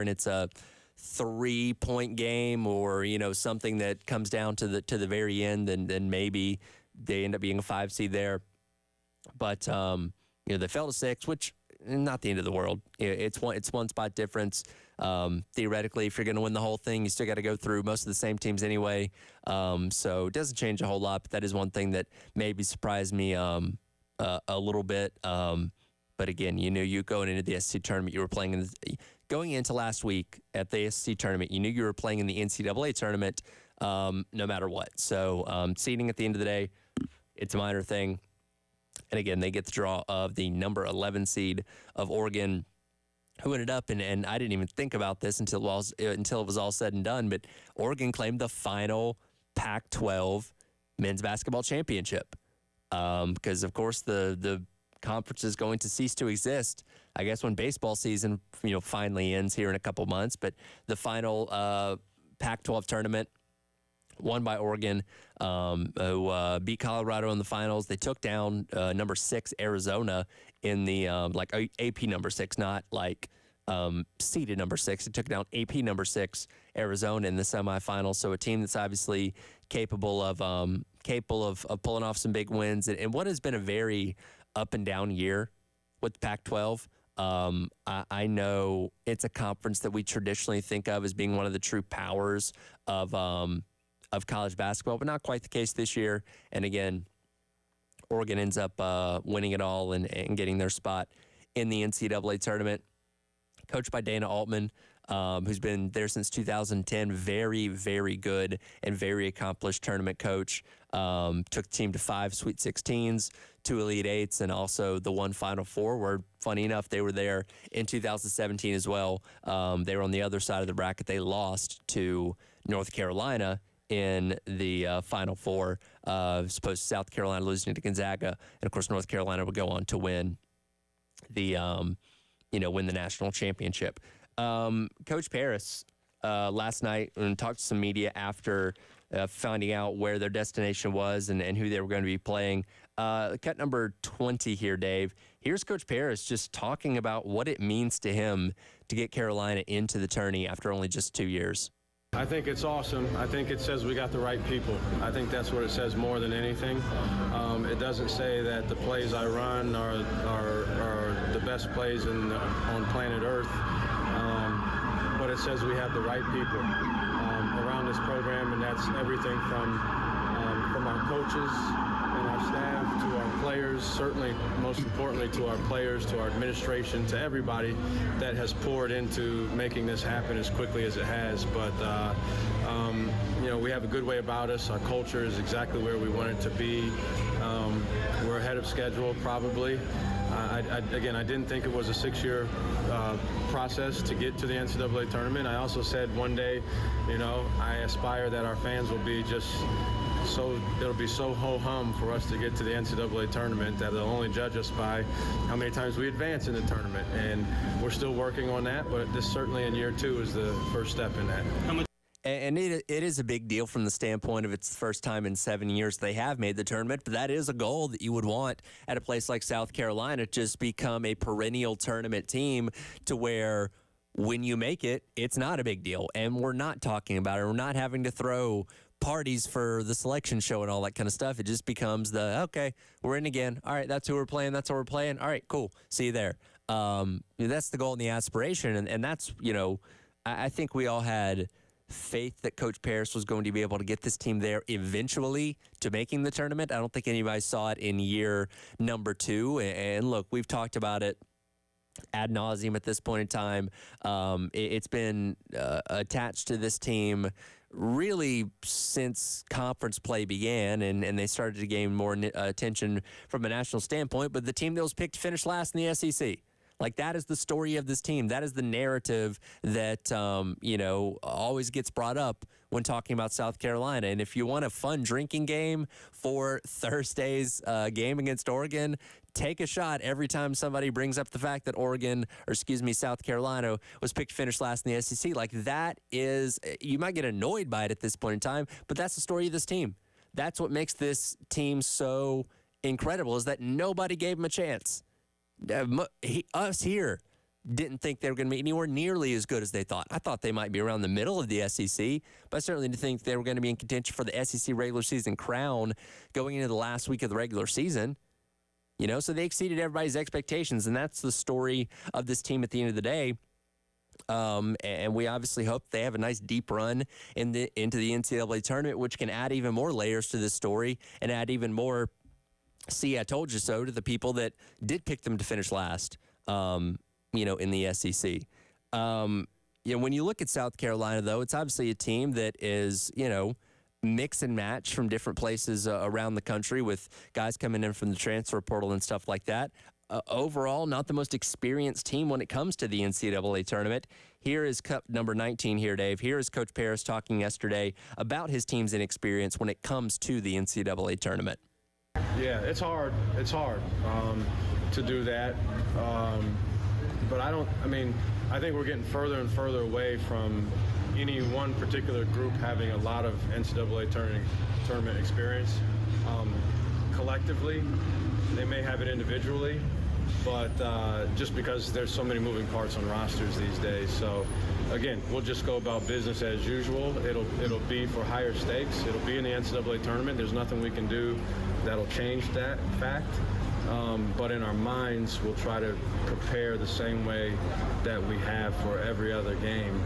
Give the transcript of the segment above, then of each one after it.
and it's a 3-point game or, something that comes down to the very end, then maybe they end up being a 5 seed there. But, they fell to 6, which not the end of the world. It's one spot difference. Theoretically, if you're going to win the whole thing, you still got to go through most of the same teams anyway. So it doesn't change a whole lot, but that is one thing that maybe surprised me a little bit. But again, you going into the SEC tournament, you were playing going into last week at the SEC tournament, you knew you were playing in the NCAA tournament no matter what. So seeding at the end of the day, it's a minor thing. And again, they get the draw of the number 11 seed of Oregon, who ended up, and I didn't even think about this until it was all said and done, but Oregon claimed the final Pac-12 men's basketball championship. Because, of course, the conference is going to cease to exist, I guess, when baseball season, finally ends here in a couple months. But the final Pac-12 tournament won by Oregon, who beat Colorado in the finals. They took down number 6 Arizona in the AP number 6, not seeded number 6. It took down AP number 6 Arizona in the semifinals. So a team that's obviously capable of pulling off some big wins. And what has been a very up and down year with the Pac-12. I know it's a conference that we traditionally think of as being one of the true powers of college basketball, but not quite the case this year. And again, Oregon ends up winning it all and getting their spot in the NCAA tournament. Coached by Dana Altman, who's been there since 2010. Very, very good and very accomplished tournament coach. Took the team to 5 Sweet 16s, 2 Elite 8s, and also the 1 Final Four, where, funny enough, they were there in 2017 as well. They were on the other side of the bracket. They lost to North Carolina in the Final Four, as opposed to South Carolina losing to Gonzaga. And, of course, North Carolina would go on to win the win the national championship. Coach Paris last night, and talked to some media after finding out where their destination was and who they were going to be playing. Cut number 20 here, Dave. Here's Coach Paris just talking about what it means to him to get Carolina into the tourney after only just 2 years. I think it's awesome. I think it says we got the right people. I think that's what it says more than anything. It doesn't say that the plays I run are the best plays on planet Earth, but it says we have the right people around this program, and that's everything from our coaches and our staff to our players, certainly most importantly to our players, to our administration, to everybody that has poured into making this happen as quickly as it has. But we have a good way about us. Our culture is exactly where we want it to be. We're ahead of schedule, probably. Again, I didn't think it was a 6-year process to get to the NCAA tournament. I also said one day, I aspire that our fans will be it'll be so ho-hum for us to get to the NCAA tournament that they'll only judge us by how many times we advance in the tournament. And we're still working on that, but this certainly in year 2 is the first step in that. And it is a big deal from the standpoint of it's the first time in 7 years they have made the tournament, but that is a goal that you would want at a place like South Carolina, to just become a perennial tournament team to where when you make it, it's not a big deal. And we're not talking about it. We're not having to throw parties for the selection show and all that kind of stuff. It just becomes okay, we're in again. All right, that's who we're playing. That's what we're playing. All right, cool. See you there. That's the goal and the aspiration. And that's, I think we all had faith that Coach Paris was going to be able to get this team there eventually to making the tournament. I don't think anybody saw it in year number 2. And look, we've talked about it ad nauseum at this point in time. It's been attached to this team really since conference play began, and they started to gain more attention from a national standpoint. But the team that was picked to finish last in the SEC. Like, that is the story of this team. That is the narrative that, always gets brought up when talking about South Carolina. And if you want a fun drinking game for Thursday's game against Oregon, take a shot every time somebody brings up the fact that South Carolina was picked to finish last in the SEC. Like, that is, you might get annoyed by it at this point in time, but that's the story of this team. That's what makes this team so incredible, is that nobody gave them a chance. Us here didn't think they were going to be anywhere nearly as good as they thought. I thought they might be around the middle of the SEC, but I certainly didn't think they were going to be in contention for the SEC regular season crown going into the last week of the regular season. You know, so they exceeded everybody's expectations, and that's the story of this team at the end of the day. And we obviously hope they have a nice deep run into the NCAA tournament, which can add even more layers to this story and add even more, see, I told you so, to the people that did pick them to finish last, you know, in the SEC. You know, when you look at South Carolina, though, it's obviously a team that is, you know, mix and match from different places around the country with guys coming in from the transfer portal and stuff like that. Overall, not the most experienced team when it comes to the NCAA tournament. Here is Cup number 19 here, Dave. Here is Coach Paris talking yesterday about his team's inexperience when it comes to the NCAA tournament. Yeah, it's hard. It's hard to do that. But I think we're getting further and further away from any one particular group having a lot of NCAA tournament experience. Collectively, they may have it individually, but just because there's so many moving parts on rosters these days. So again, we'll just go about business as usual. It'll be for higher stakes. It'll be in the NCAA tournament. There's nothing we can do that'll change that fact. But in our minds, we'll try to prepare the same way that we have for every other game,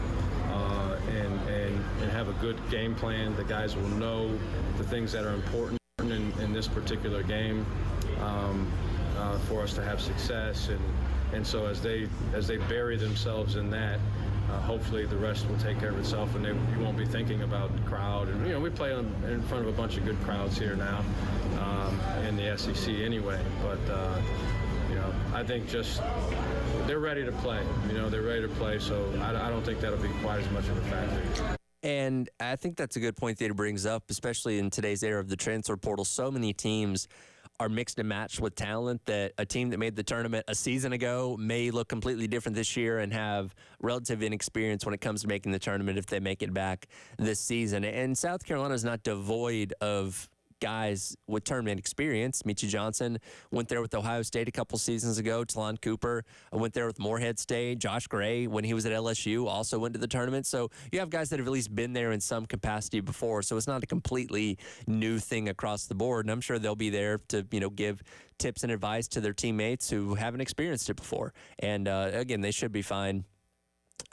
and have a good game plan. The guys will know the things that are important in this particular game for us to have success, and so as they bury themselves in that, hopefully the rest will take care of itself, and you won't be thinking about the crowd. And you know, we play in front of a bunch of good crowds here now in the SEC anyway, but you know, I think just they're ready to play. You know, they're ready to play, so I don't think that'll be quite as much of a factor. And I think that's a good point that he brings up, especially in today's era of the transfer portal. So many teams are mixed and matched with talent that a team that made the tournament a season ago may look completely different this year and have relative inexperience when it comes to making the tournament if they make it back this season. And South Carolina is not devoid of guys with tournament experience. Michie Johnson went there with Ohio State a couple seasons ago. Talon Cooper went there with Morehead State. Josh Gray, when he was at LSU, also went to the tournament. So you have guys that have at least been there in some capacity before. So it's not a completely new thing across the board. And I'm sure they'll be there to, you know, give tips and advice to their teammates who haven't experienced it before. And again, they should be fine.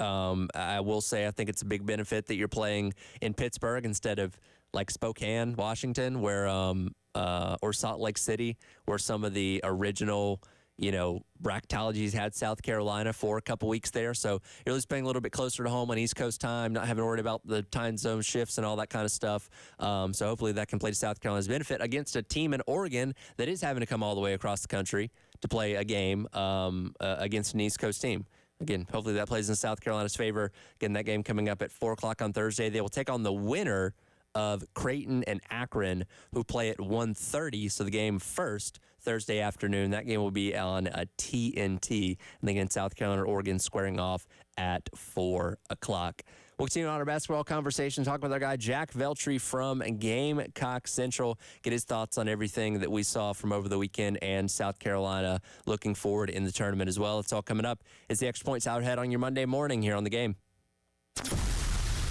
I will say I think it's a big benefit that you're playing in Pittsburgh instead of like Spokane, Washington, where or Salt Lake City, where some of the original, you know, bracketologies had South Carolina for a couple weeks there. So you're at least playing a little bit closer to home on East Coast time, not having to worry about the time zone shifts and all that kind of stuff. So hopefully that can play to South Carolina's benefit against a team in Oregon that is having to come all the way across the country to play a game against an East Coast team. Again, hopefully that plays in South Carolina's favor. Again, that game coming up at 4 o'clock on Thursday. They will take on the winner of Creighton and Akron, who play at 1:30. So the game first Thursday afternoon. That game will be on a TNT. And again, South Carolina, Oregon squaring off at 4 o'clock. We'll continue on our basketball conversation, talk with our guy Jack Veltri from Gamecock Central, get his thoughts on everything that we saw from over the weekend and South Carolina looking forward in the tournament as well. It's all coming up. It's the Extra Points Out Ahead on your Monday morning here on The Game.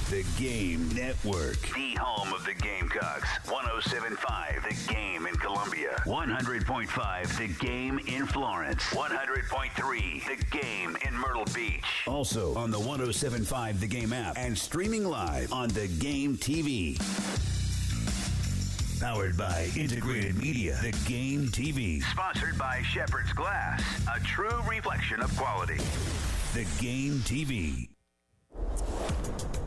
The Game Network. The home of the Gamecocks. 107.5 The Game in Columbia. 100.5 The Game in Florence. 100.3 The Game in Myrtle Beach. Also on the 107.5 The Game app and streaming live on The Game TV. Powered by Integrated Media. The Game TV. Sponsored by Shepherd's Glass. A true reflection of quality. The Game TV.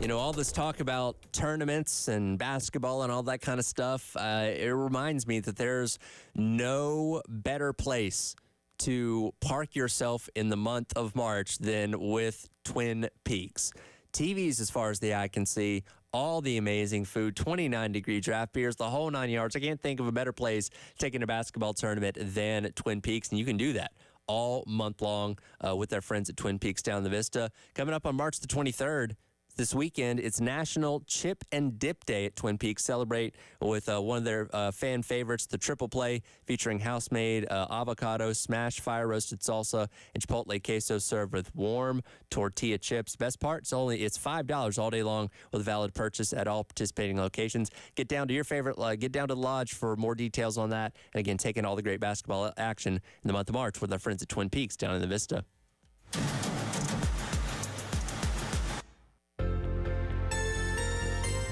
You know, all this talk about tournaments and basketball and all that kind of stuff, it reminds me that there's no better place to park yourself in the month of March than with Twin Peaks. TVs as far as the eye can see, all the amazing food, 29-degree draft beers, the whole 9 yards. I can't think of a better place taking a basketball tournament than Twin Peaks, and you can do that all month long with our friends at Twin Peaks down the Vista. Coming up on March the 23rd, This weekend, it's National Chip and Dip Day at Twin Peaks. Celebrate with one of their fan favorites, the Triple Play, featuring house-made avocado, smashed fire-roasted salsa, and chipotle queso served with warm tortilla chips. Best part, it's $5 all day long with a valid purchase at all participating locations. Get down to your favorite, get down to the Lodge for more details on that. And again, taking all the great basketball action in the month of March with our friends at Twin Peaks down in the Vista.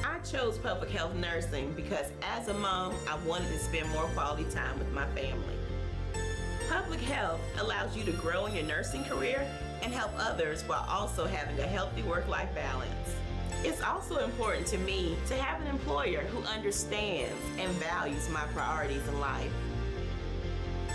I chose public health nursing because as a mom, I wanted to spend more quality time with my family. Public health allows you to grow in your nursing career and help others while also having a healthy work-life balance. It's also important to me to have an employer who understands and values my priorities in life.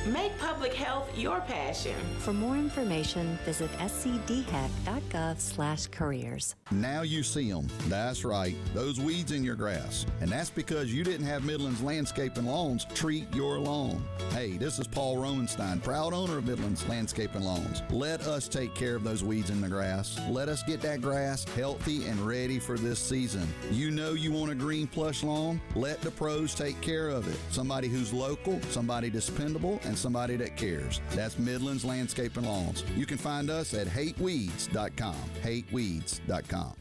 Make public health your passion. For more information, visit scdhec.gov/careers. Now you see them. That's right, those weeds in your grass. And that's because you didn't have Midland's Landscape and Lawns treat your lawn. Hey, this is Paul Romenstein, proud owner of Midland's Landscape and Lawns. Let us take care of those weeds in the grass. Let us get that grass healthy and ready for this season. You know you want a green plush lawn? Let the pros take care of it. Somebody who's local, somebody dependable, and somebody that cares. That's Midland's Landscape and Lawns. You can find us at hateweeds.com. hateweeds.com.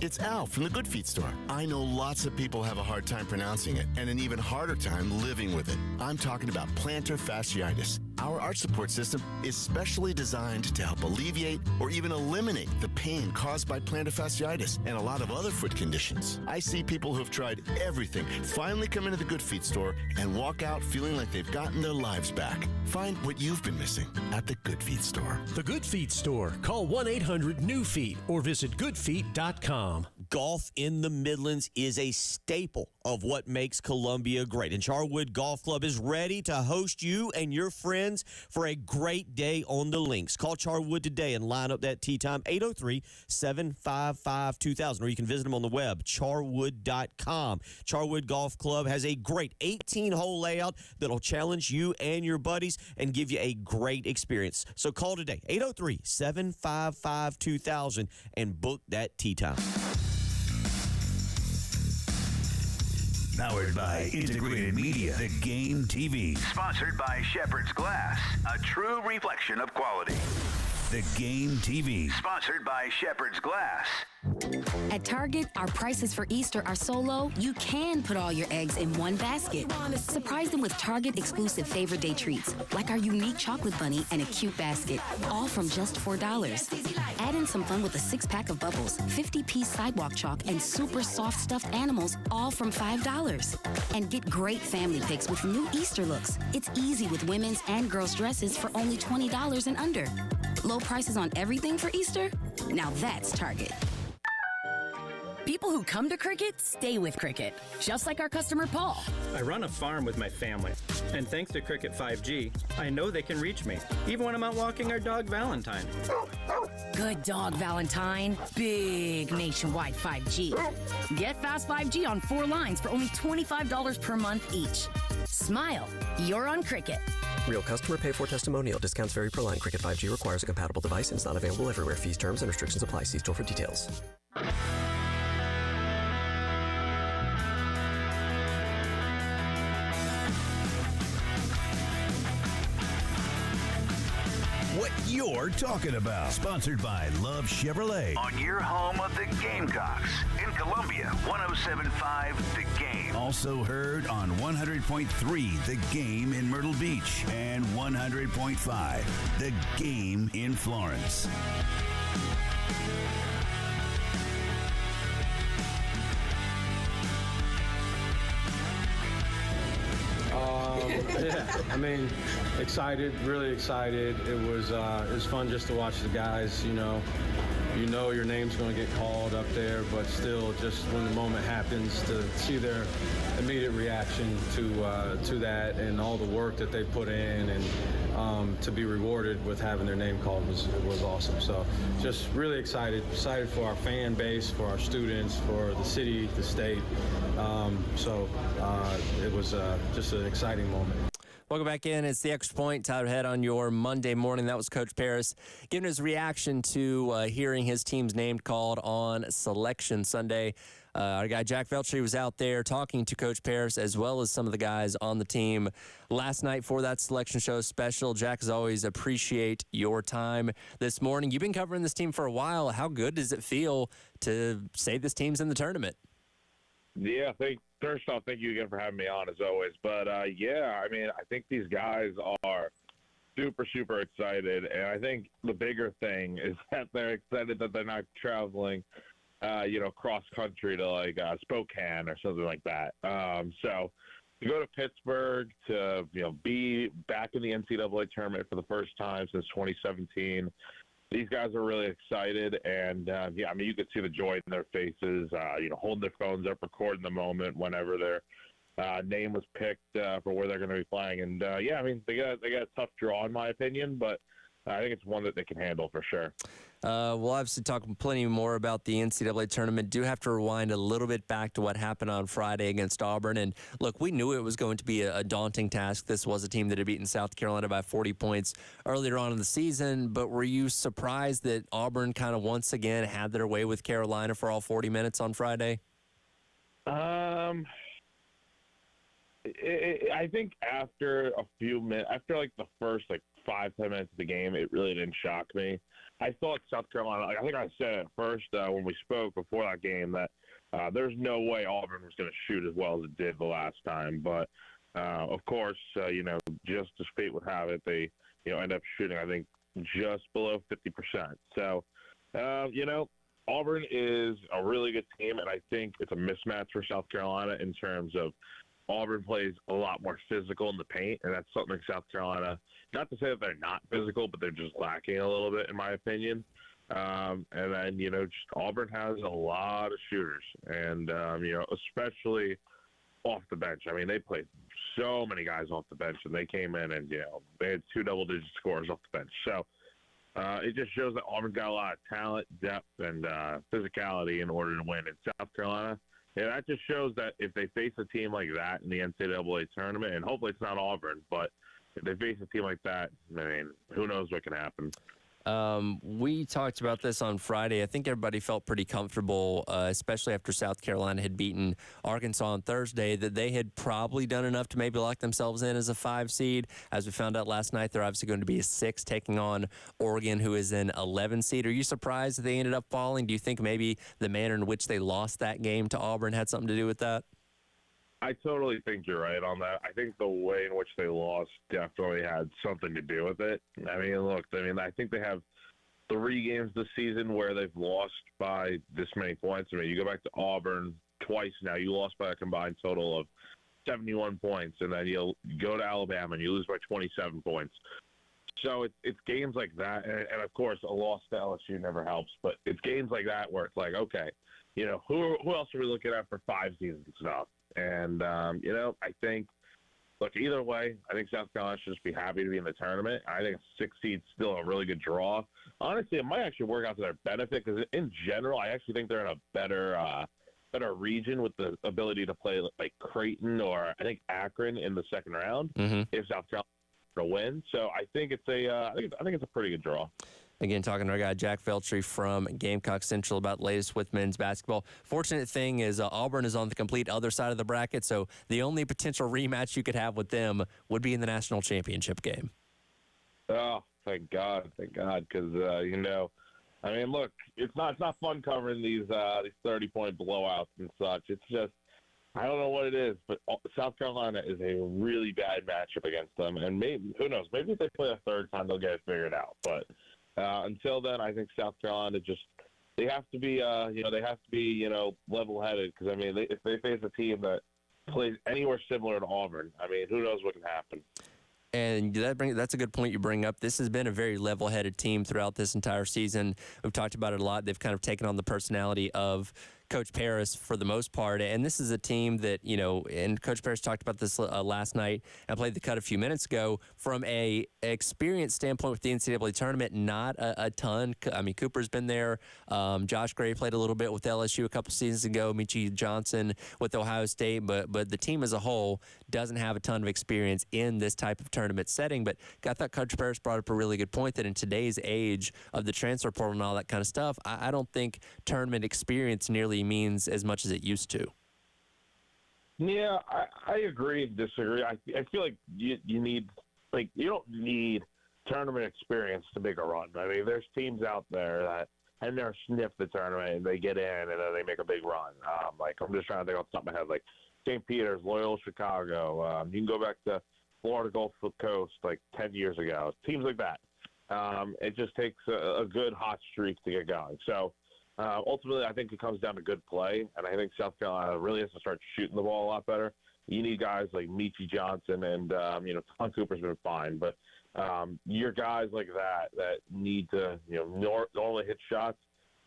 It's Al from the Good Feet store. I know lots of people have a hard time pronouncing it and an even harder time living with it. I'm talking about plantar fasciitis. Our arch support system is specially designed to help alleviate or even eliminate the pain caused by plantar fasciitis and a lot of other foot conditions. I see people who've tried everything finally come into the Good Feet store and walk out feeling like they've gotten their lives back. Find what you've been missing at the Good Feet store. The Good Feet store. Call 1-800-NEW-FEET or visit goodfeet.com. Golf in the Midlands is a staple of what makes Columbia great. And Charwood Golf Club is ready to host you and your friends for a great day on the links. Call Charwood today and line up that tee time, 803-755-2000. Or you can visit them on the web, charwood.com. Charwood Golf Club has a great 18-hole layout that'll challenge you and your buddies and give you a great experience. So call today, 803-755-2000, and book that tee time. Powered by Integrated Media, The Game TV. Sponsored by Shepherd's Glass, a true reflection of quality. The Game TV. Sponsored by Shepherd's Glass. At Target, our prices for Easter are so low, you can put all your eggs in one basket. Surprise them with Target exclusive Favorite Day treats, like our unique chocolate bunny and a cute basket, all from just $4. Add in some fun with a 6-pack of bubbles, 50-piece sidewalk chalk, and super soft stuffed animals, all from $5. And get great family picks with new Easter looks. It's easy with women's and girls' dresses for only $20 and under. Low prices on everything for Easter? Now that's Target. People who come to Cricket stay with Cricket, just like our customer Paul. I run a farm with my family, and thanks to Cricket 5G, I know they can reach me, even when I'm out walking our dog Valentine. Good dog, Valentine. Big nationwide 5G. Get fast 5G on 4 lines for only $25 per month each. Smile, you're on Cricket. Real customer pay for testimonial. Discounts vary per line. Cricket 5G requires a compatible device and is not available everywhere. Fees, terms, and restrictions apply. See store for details. What you're talking about. Sponsored by Love Chevrolet. On your home of the Gamecocks. In Columbia, 107.5 The Game. Also heard on 100.3 The Game in Myrtle Beach. And 100.5 The Game in Florence. Yeah, I mean, excited, really excited. It was fun just to watch the guys. You know your name's going to get called up there, but still, just when the moment happens, to see their immediate reaction to that and all the work that they put in, and to be rewarded with having their name called was awesome. So, just really excited for our fan base, for our students, for the city, the state. It was just an exciting moment. Welcome back in. It's the Extra Point. Tyler Head on your Monday morning. That was Coach Paris giving his reaction to hearing his team's name called on Selection Sunday. Our guy Jack Veltri was out there talking to Coach Paris as well as some of the guys on the team last night for that selection show special. Jack, as always, appreciate your time this morning. You've been covering this team for a while. How good does it feel to say this team's in the tournament? Yeah, first off, thank you again for having me on, as always. But, yeah, I mean, I think these guys are super, super excited. And I think the bigger thing is that they're excited that they're not traveling, cross country to, like, Spokane or something like that. So to go to Pittsburgh, to, be back in the NCAA tournament for the first time since 2017, these guys are really excited, and, you could see the joy in their faces, holding their phones up, recording the moment whenever their name was picked for where they're going to be playing. And, they got a tough draw, in my opinion, but I think it's one that they can handle for sure. We'll obviously talk plenty more about the NCAA tournament. Do have to rewind a little bit back to what happened on Friday against Auburn. And look, we knew it was going to be a daunting task. This was a team that had beaten South Carolina by 40 points earlier on in the season. But were you surprised that Auburn kind of once again had their way with Carolina for all 40 minutes on Friday? I think after a few minutes, after like the first 5-10 minutes of the game, it really didn't shock me. I thought South Carolina, I think I said at first when we spoke before that game that there's no way Auburn was going to shoot as well as it did the last time. But, of course, just as fate would have it, they, end up shooting, I think, just below 50%. So, Auburn is a really good team, and I think it's a mismatch for South Carolina in terms of Auburn plays a lot more physical in the paint, and that's something South Carolina, not to say that they're not physical, but they're just lacking a little bit, in my opinion. And then, just Auburn has a lot of shooters, and, especially off the bench. I mean, they played so many guys off the bench, and they came in and, they had 2 double-digit scores off the bench. So it just shows that Auburn's got a lot of talent, depth, and physicality in order to win. In South Carolina, yeah, that just shows that if they face a team like that in the NCAA tournament, and hopefully it's not Auburn, but if they face a team like that, I mean, who knows what can happen. We talked about this on Friday. I think everybody felt pretty comfortable, especially after South Carolina had beaten Arkansas on Thursday, that they had probably done enough to maybe lock themselves in as a 5 seed. As we found out last night, they're obviously going to be a 6, taking on Oregon, who is an 11 seed. Are you surprised that they ended up falling? Do you think maybe the manner in which they lost that game to Auburn had something to do with that? I totally think you're right on that. I think the way in which they lost definitely had something to do with it. I mean, look, I think they have 3 games this season where they've lost by this many points. I mean, you go back to Auburn twice now. You lost by a combined total of 71 points, and then you'll go to Alabama and you lose by 27 points. So it's games like that, and of course, a loss to LSU never helps, but it's games like that where it's like, okay, who else are we looking at for 5 seasons now? And, I think, look, either way, I think South Carolina should just be happy to be in the tournament. I think a 6 seed's still a really good draw. Honestly, it might actually work out to their benefit because, in general, I actually think they're in a better region with the ability to play like Creighton or I think Akron in the second round if South Carolina to win. So I think it's I think it's a pretty good draw. Again, talking to our guy Jack Veltri from Gamecock Central about the latest with men's basketball. Fortunate thing is Auburn is on the complete other side of the bracket, so the only potential rematch you could have with them would be in the national championship game. Oh, thank God, because I mean, look, it's not fun covering these 30-point blowouts and such. It's just I don't know what it is, but South Carolina is a really bad matchup against them, and maybe who knows? Maybe if they play a third time, they'll get it figured out, but. Until then, I think South Carolina they have to be level-headed because I mean if they face a team that plays anywhere similar to Auburn, I mean who knows what can happen. And that's a good point you bring up. This has been a very level-headed team throughout this entire season. We've talked about it a lot. They've kind of taken on the personality of Coach Paris for the most part. And this is a team that, and Coach Paris talked about this last night. I played the cut a few minutes ago. From a experience standpoint with the NCAA tournament, not a ton. I mean, Cooper's been there. Josh Gray played a little bit with LSU a couple seasons ago. Michi Johnson with Ohio State. But the team as a whole doesn't have a ton of experience in this type of tournament setting. But I thought Coach Paris brought up a really good point that in today's age of the transfer portal and all that kind of stuff, I don't think tournament experience nearly means as much as it used to. Yeah, I agree and disagree. I feel like you need, you don't need tournament experience to make a run. I mean, there's teams out there that have never sniffed the tournament and they get in and then they make a big run. I'm just trying to think off the top of my head, like St. Peter's, Loyola Chicago. You can go back to Florida Gulf Coast 10 years ago. Teams like that. It just takes a good hot streak to get going. So ultimately, I think it comes down to good play, and I think South Carolina really has to start shooting the ball a lot better. You need guys like Michi Johnson and, Ton Cooper's been fine, but your guys like that need to, normally hit shots,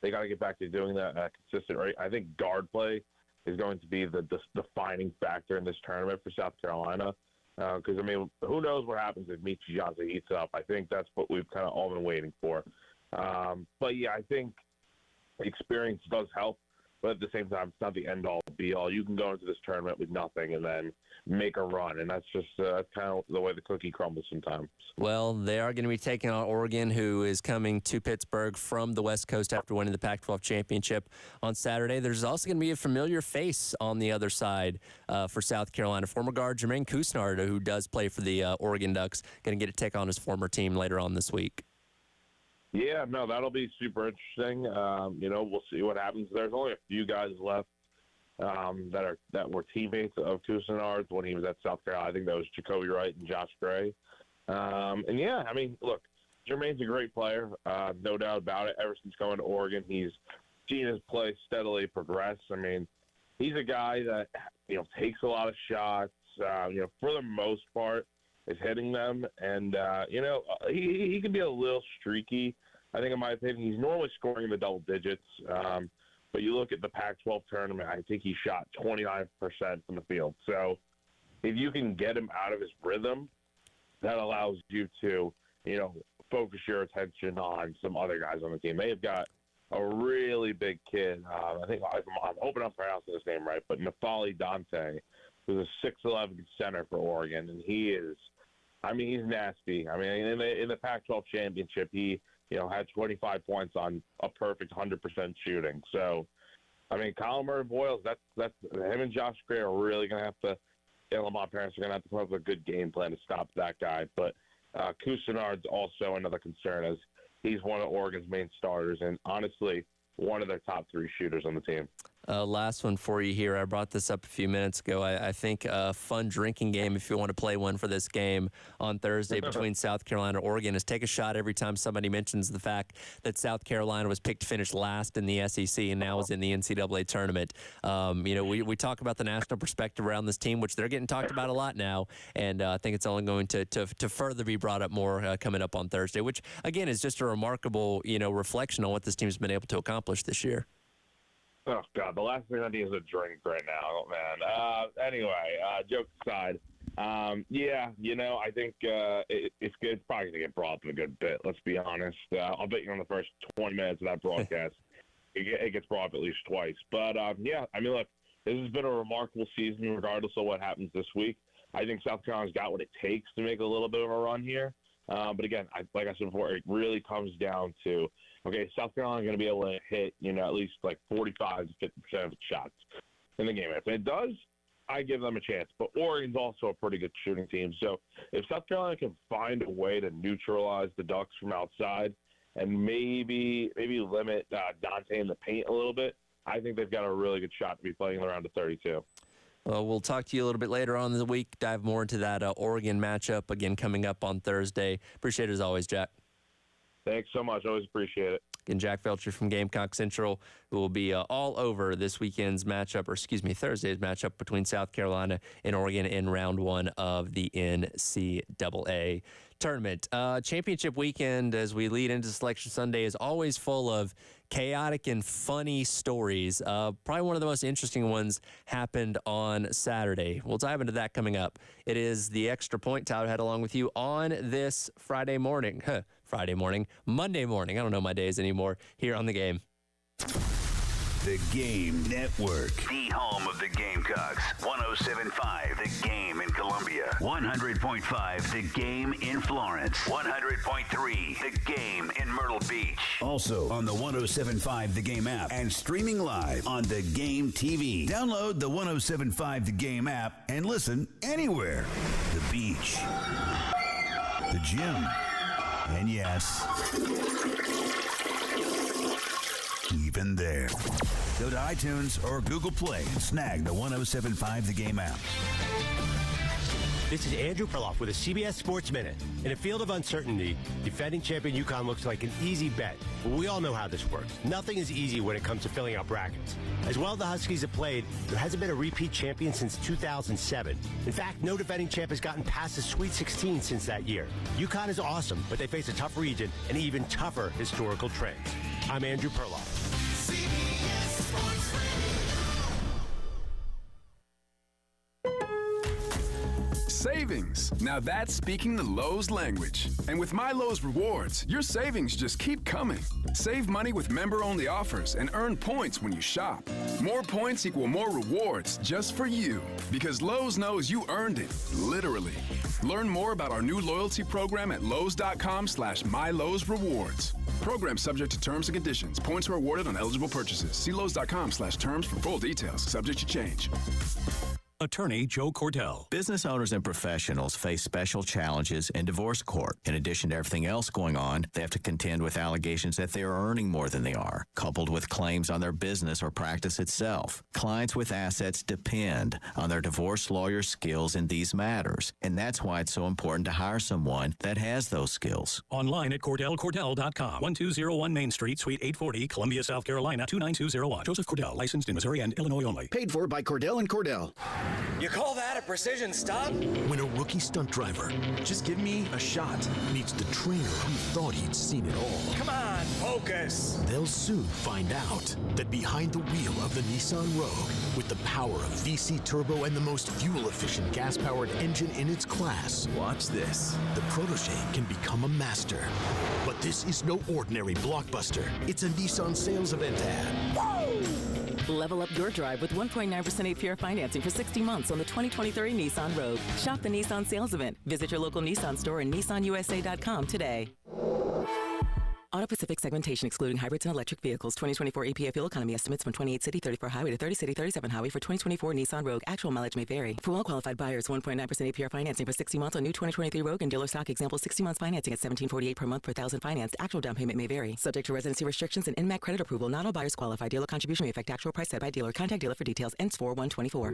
they got to get back to doing that at a consistent rate. I think guard play is going to be the defining factor in this tournament for South Carolina. Because, who knows what happens if Michi Johnson heats up. I think that's what we've kind of all been waiting for. But, yeah, I think experience does help. But at the same time, it's not the end-all, be-all. You can go into this tournament with nothing and then make a run, and that's just kind of the way the cookie crumbles sometimes. Well, they are going to be taking on Oregon, who is coming to Pittsburgh from the West Coast after winning the Pac-12 championship on Saturday. There's also going to be a familiar face on the other side for South Carolina. Former guard Jermaine Couisnard, who does play for the Oregon Ducks, going to get to take on his former team later on this week. Yeah, no, that'll be super interesting. We'll see what happens. There's only a few guys left that were teammates of Couisnard when he was at South Carolina. I think that was Jacoby Wright and Josh Gray. Look, Jermaine's a great player, no doubt about it. Ever since going to Oregon, he's seen his play steadily progress. He's a guy that takes a lot of shots. For the most part, is hitting them, and he can be a little streaky. I think, in my opinion, he's normally scoring in the double digits. But you look at the Pac-12 tournament, I think he shot 29% from the field. So if you can get him out of his rhythm, that allows you to, focus your attention on some other guys on the team. They've got a really big kid. I think I'm hoping I'm pronouncing his name right, but Nafali Dante, who's a 6'11" center for Oregon, and he is. He's nasty. In the Pac-12 championship, he, had 25 points on a perfect 100% shooting. So, Colin Murray-Boyles, that's him and Josh Gray are really going to have to. Lamont parents are going to have to put up a good game plan to stop that guy. But Couisnard's also another concern, as he's one of Oregon's main starters, and honestly, one of their top 3 shooters on the team. Last one for you here. I brought this up a few minutes ago. I think a fun drinking game, if you want to play one for this game on Thursday between South Carolina and Oregon, is take a shot every time somebody mentions the fact that South Carolina was picked to finish last in the SEC and now is in the NCAA tournament. We talk about the national perspective around this team, which they're getting talked about a lot now, and I think it's only going to further be brought up more coming up on Thursday, which, again, is just a remarkable, reflection on what this team's been able to accomplish this year. Oh, God, the last thing I need is a drink right now, man. Anyway, jokes aside, I think it's good. It's probably going to get brought up in a good bit, let's be honest. I'll bet you on the first 20 minutes of that broadcast, it gets brought up at least twice. But, look, this has been a remarkable season regardless of what happens this week. I think South Carolina's got what it takes to make a little bit of a run here. But, again, like I said before, it really comes down to, okay, South Carolina is going to be able to hit, at least 45 to 50% of the shots in the game. If it does, I give them a chance. But Oregon's also a pretty good shooting team. So if South Carolina can find a way to neutralize the Ducks from outside and maybe limit Dante in the paint a little bit, I think they've got a really good shot to be playing around to 32. Well, we'll talk to you a little bit later on in the week, dive more into that Oregon matchup, again, coming up on Thursday. Appreciate it as always, Jack. Thanks so much. Always appreciate it. And Jack Felcher from Gamecock Central, who will be all over this weekend's matchup, Thursday's matchup between South Carolina and Oregon in round 1 of the NCAA tournament. Championship weekend, as we lead into Selection Sunday, is always full of chaotic and funny stories. Probably one of the most interesting ones happened on Saturday. We'll dive into that coming up. It is the Extra Point. Tyler Head along with you on this Monday morning. I don't know my days anymore. Here on The Game. The Game Network, the home of the Gamecocks. 107.5 The Game in Columbia. 100.5 The Game in Florence. 100.3 The Game in Myrtle Beach. Also on the 107.5 The Game app and streaming live on The Game TV. Download the 107.5 The Game app and listen anywhere. The beach, the gym, and yes, even there. Go to iTunes or Google Play and snag the 107.5 The Game app. This is Andrew Perloff with a CBS Sports Minute. In a field of uncertainty, defending champion UConn looks like an easy bet. But we all know how this works. Nothing is easy when it comes to filling out brackets. As well the Huskies have played, there hasn't been a repeat champion since 2007. In fact, no defending champ has gotten past the Sweet 16 since that year. UConn is awesome, but they face a tough region and even tougher historical trends. I'm Andrew Perloff. CBS Sports Savings. Now that's speaking the Lowe's language. And with My Lowe's Rewards, your savings just keep coming. Save money with member-only offers and earn points when you shop. More points equal more rewards just for you. Because Lowe's knows you earned it, literally. Learn more about our new loyalty program at Lowes.com/MyLowe'sRewards. Program subject to terms and conditions. Points are awarded on eligible purchases. See Lowes.com/terms for full details. Subject to change. Attorney Joe Cordell. Business owners and professionals face special challenges in divorce court. In addition to everything else going on, they have to contend with allegations that they are earning more than they are, coupled with claims on their business or practice itself. Clients with assets depend on their divorce lawyer's skills in these matters, and that's why it's so important to hire someone that has those skills. Online at CordellCordell.com. 1201 Main Street, Suite 840, Columbia, South Carolina, 29201. Joseph Cordell, licensed in Missouri and Illinois only. Paid for by Cordell & Cordell. You call that a precision stunt? When a rookie stunt driver, just give me a shot, meets the trainer who thought he'd seen it all. Come on, focus. They'll soon find out that behind the wheel of the Nissan Rogue, with the power of VC turbo and the most fuel-efficient gas-powered engine in its class, watch this, the protege can become a master. But this is no ordinary blockbuster. It's a Nissan sales event ad. Whoa! Level up your drive with 1.9% APR financing for 60 months on the 2023 Nissan Rogue. Shop the Nissan sales event. Visit your local Nissan store and nissanusa.com today. Auto Pacific segmentation excluding hybrids and electric vehicles. 2024 EPA fuel economy estimates from 28 city 34 highway to 30 city 37 highway for 2024 Nissan Rogue. Actual mileage may vary. For well-qualified buyers, 1.9% APR financing for 60 months on new 2023 Rogue and dealer stock. Example, 60 months financing at $1,748 per month per thousand financed. Actual down payment may vary. Subject to residency restrictions and NMAC credit approval. Not all buyers qualify. Dealer contribution may affect actual price set by dealer. Contact dealer for details. Ends 4/1/24.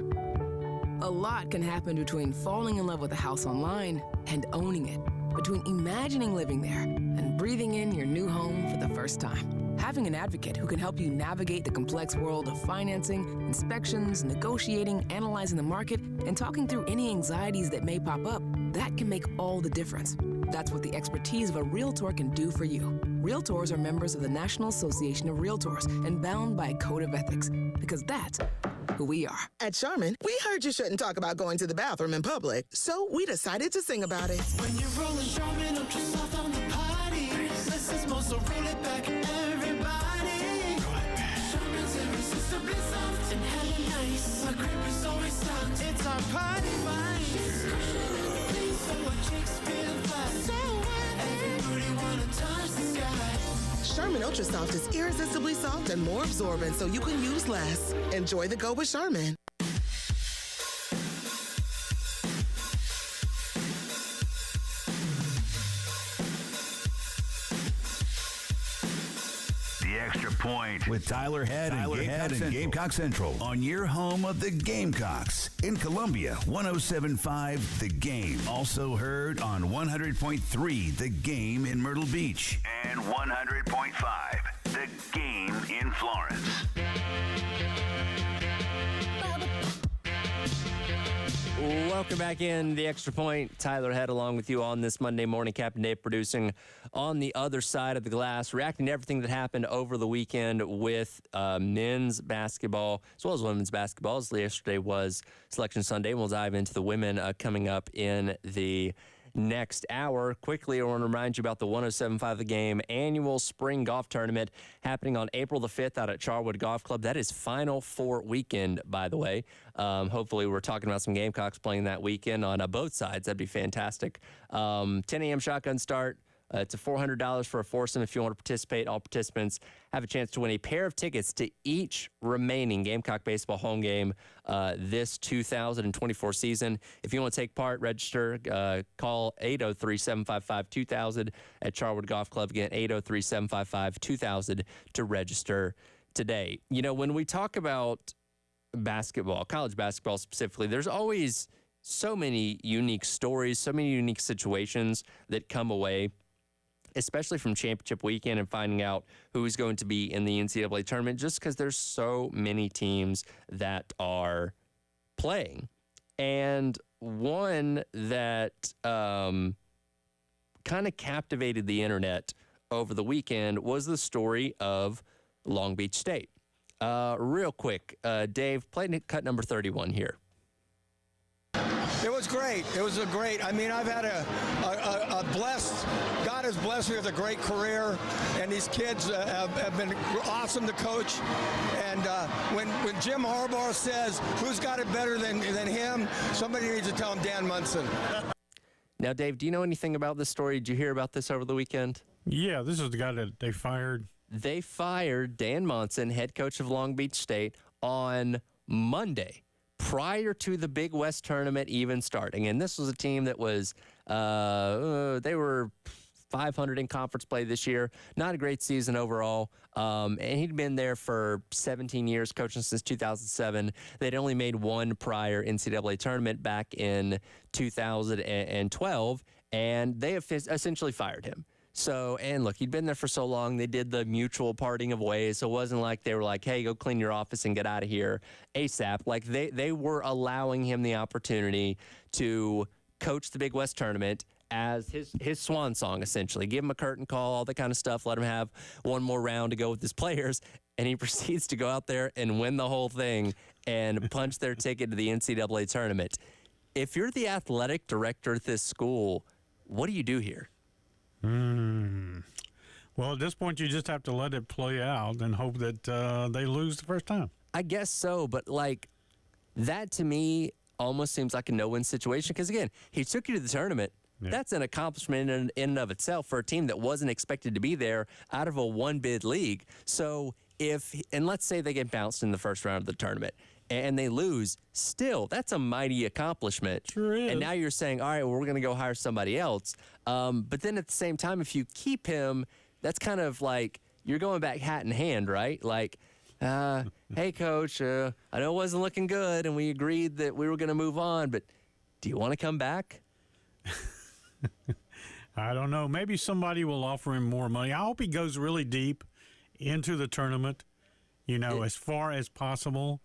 A lot can happen between falling in love with a house online and owning it. Between imagining living there and breathing in your new home for the first time. Having an advocate who can help you navigate the complex world of financing, inspections, negotiating, analyzing the market, and talking through any anxieties that may pop up, that can make all the difference. That's what the expertise of a Realtor can do for you. Realtors are members of the National Association of Realtors and bound by a code of ethics, because that's who we are. At Charmin, we heard you shouldn't talk about going to the bathroom in public, so we decided to sing about it. When you're rolling Charmin ultra soft on the potty, less is more, so roll it back, everybody. Roll it back. Charmin's irresistibly soft and hella nice. The grip is always stocked. It's our party vibe. So our chicks feel fly. So what? Everybody wanna touch the sky. Charmin Ultra Soft is irresistibly soft and more absorbent, so you can use less. Enjoy the go with Charmin. The Extra Point with Tyler Head and Gamecock Central on your home of the Gamecocks in Columbia. 107.5 The Game. Also heard on 100.3 The Game in Myrtle Beach and 100.5 The Game in Florence. Welcome back in the Extra Point. Tyler Head along with you on this Monday morning. Captain Dave producing on the other side of the glass, reacting to everything that happened over the weekend with men's basketball as well as women's basketball. As yesterday was Selection Sunday. We'll dive into the women coming up in the next hour. Quickly, I want to remind you about the 107.5 The Game annual spring golf tournament happening on April the 5th out at Charwood Golf Club. That is Final Four weekend, by the way. Hopefully, we're talking about some Gamecocks playing that weekend on both sides. That'd be fantastic. 10 a.m. shotgun start. It's a $400 for a foursome if you want to participate. All participants have a chance to win a pair of tickets to each remaining Gamecock baseball home game this 2024 season. If you want to take part, register, call 803-755-2000 at Charwood Golf Club. Again, 803-755-2000 to register today. You know, when we talk about basketball, college basketball specifically, there's always so many unique stories, so many unique situations that come away, especially from championship weekend and finding out who's going to be in the NCAA tournament, just because there's so many teams that are playing. And one that kind of captivated the internet over the weekend was the story of Long Beach State. Real quick, Dave, play cut number 31 here. It was great. It was a great, I mean, I've had a blessed, God has blessed me with a great career, and these kids have been awesome to coach. And when Jim Harbaugh says, who's got it better than him, somebody needs to tell him Dan Munson. Now, Dave, do you know anything about this story? Did you hear about this over the weekend? Yeah, this is the guy that they fired. They fired Dan Munson, head coach of Long Beach State, on Monday, prior to the Big West tournament even starting. And this was a team that was, they were 500 in conference play this year. Not a great season overall. And he'd been there for 17 years, coaching since 2007. They'd only made one prior NCAA tournament back in 2012, and they essentially fired him. So, and look, he'd been there for so long, they did the mutual parting of ways. So it wasn't like they were like, hey, go clean your office and get out of here ASAP. Like they were allowing him the opportunity to coach the Big West tournament as his swan song, essentially. Give him a curtain call, all that kind of stuff. Let him have one more round to go with his players. And he proceeds to go out there and win the whole thing and punch their ticket to the NCAA tournament. If you're the athletic director at this school, what do you do here? Well, at this point, you just have to let it play out and hope that they lose the first time. I guess so, but like that to me almost seems like a no-win situation because, again, he took you to the tournament. Yeah. That's an accomplishment in and of itself for a team that wasn't expected to be there out of a one-bid league. So and let's say they get bounced in the first round of the tournament and they lose, still, that's a mighty accomplishment. Sure is. And now you're saying, all right, well, we're going to go hire somebody else. But then at the same time, if you keep him, that's kind of like you're going back hat in hand, right? Like, hey, coach, I know it wasn't looking good, and we agreed that we were going to move on, but do you want to come back? I don't know. Maybe somebody will offer him more money. I hope he goes really deep into the tournament, as far as possible.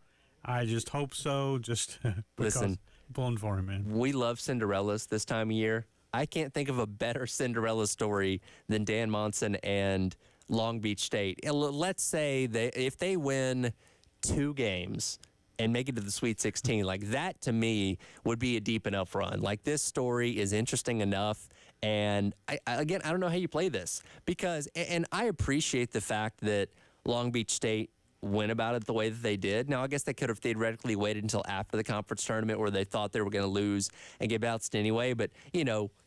I just hope so, just Listen, pulling for him, man. We love Cinderellas this time of year. I can't think of a better Cinderella story than Dan Monson and Long Beach State. Let's say if they win 2 games and make it to the Sweet 16, like that to me would be a deep enough run. Like this story is interesting enough. And I don't know how you play this because, and I appreciate the fact that Long Beach State went about it the way that they did. Now, I guess they could have theoretically waited until after the conference tournament where they thought they were going to lose and get bounced anyway. But,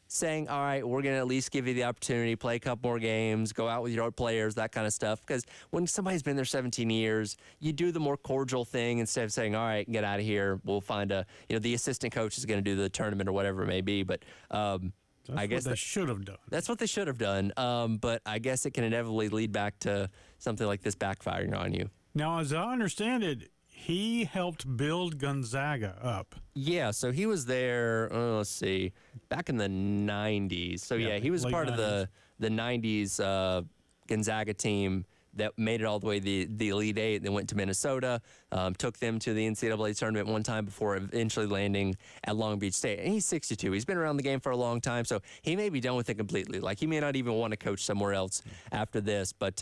saying, all right, we're going to at least give you the opportunity, play a couple more games, go out with your players, that kind of stuff. Because when somebody's been there 17 years, you do the more cordial thing instead of saying, all right, get out of here. We'll find the assistant coach is going to do the tournament or whatever it may be. But I guess they should have done. That's what they should have done. But I guess it can inevitably lead back to something like this backfiring on you. Now, as I understand it, he helped build Gonzaga up. Yeah, so he was there, let's see, back in the 90s. So, yeah he was part 90s. Of the 90s Gonzaga team that made it all the way to the Elite Eight, then went to Minnesota, took them to the NCAA tournament one time before eventually landing at Long Beach State. And he's 62. He's been around the game for a long time, so he may be done with it completely. Like, he may not even want to coach somewhere else after this, but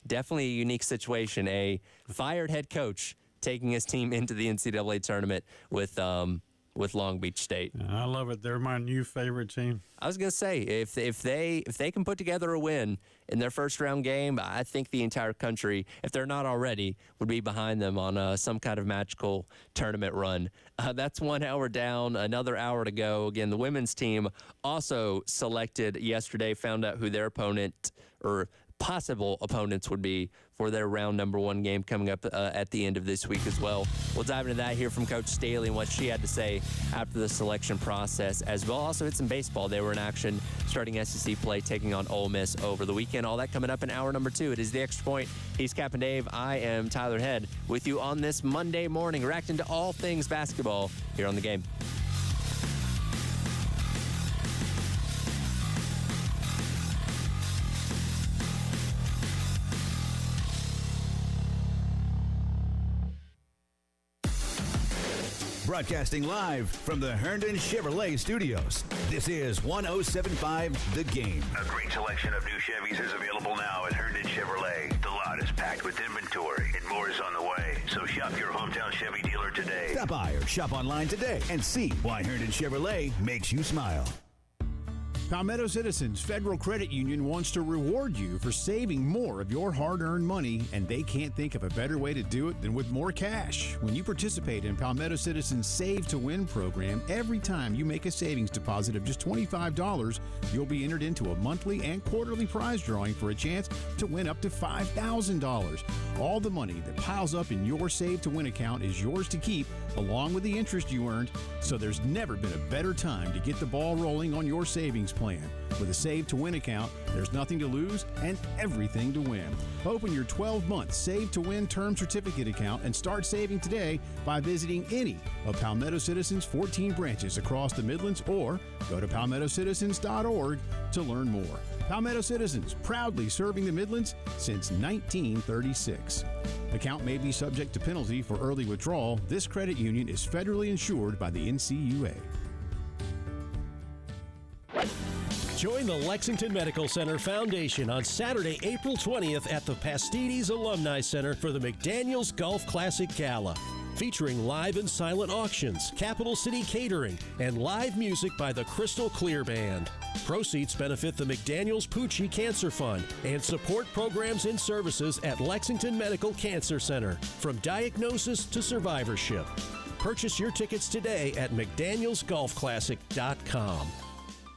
definitely a unique situation. A fired head coach taking his team into the NCAA tournament with Long Beach State. I love it. They're my new favorite team. I was going to say, if they can put together a win in their first round game, I think the entire country, if they're not already, would be behind them on some kind of magical tournament run. That's 1 hour down, another hour to go. Again, the women's team also selected yesterday, found out who their opponent or possible opponents would be for their round number 1 game coming up at the end of this week as well. We'll dive into that here from Coach Staley and what she had to say after the selection process as well. Also, hit some baseball. They were in action starting SEC play, taking on Ole Miss over the weekend. All that coming up in hour number 2. It is The Extra Point. He's Captain Dave. I am Tyler Head with you on this Monday morning, reacting to all things basketball here on The Game. Broadcasting live from the Herndon Chevrolet Studios. This is 107.5 The Game. A great selection of new Chevys is available now at Herndon Chevrolet. The lot is packed with inventory and more is on the way. So shop your hometown Chevy dealer today. Stop by or shop online today and see why Herndon Chevrolet makes you smile. Palmetto Citizens Federal Credit Union wants to reward you for saving more of your hard-earned money, and they can't think of a better way to do it than with more cash. When you participate in Palmetto Citizens Save to Win program, every time you make a savings deposit of just $25, you'll be entered into a monthly and quarterly prize drawing for a chance to win up to $5,000. All the money that piles up in your Save to Win account is yours to keep, along with the interest you earned, so there's never been a better time to get the ball rolling on your savings plan. With a Save to Win account, there's nothing to lose and everything to win. Open your 12-month Save to Win term certificate account and start saving today by visiting any of Palmetto Citizens' 14 branches across the Midlands, or go to palmettocitizens.org to learn more. Palmetto Citizens, proudly serving the Midlands since 1936. Account may be subject to penalty for early withdrawal. This credit union is federally insured by the NCUA. Join the Lexington Medical Center Foundation on Saturday, April 20th at the Pastides Alumni Center for the McDaniels Golf Classic Gala. Featuring live and silent auctions, Capital City Catering, and live music by the Crystal Clear Band. Proceeds benefit the McDaniels Pucci Cancer Fund and support programs and services at Lexington Medical Cancer Center, from diagnosis to survivorship. Purchase your tickets today at McDanielsGolfClassic.com.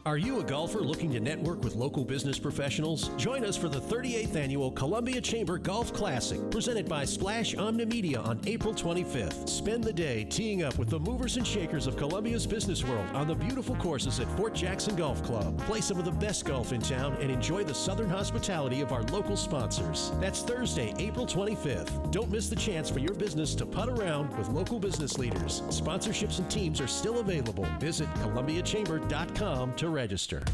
Are you a golfer looking to network with local business professionals? Join us for the 38th Annual Columbia Chamber Golf Classic, presented by Splash Omnimedia on April 25th. Spend the day teeing up with the movers and shakers of Columbia's business world on the beautiful courses at Fort Jackson Golf Club. Play some of the best golf in town and enjoy the southern hospitality of our local sponsors. That's Thursday, April 25th. Don't miss the chance for your business to putt around with local business leaders. Sponsorships and teams are still available. Visit ColumbiaChamber.com to register.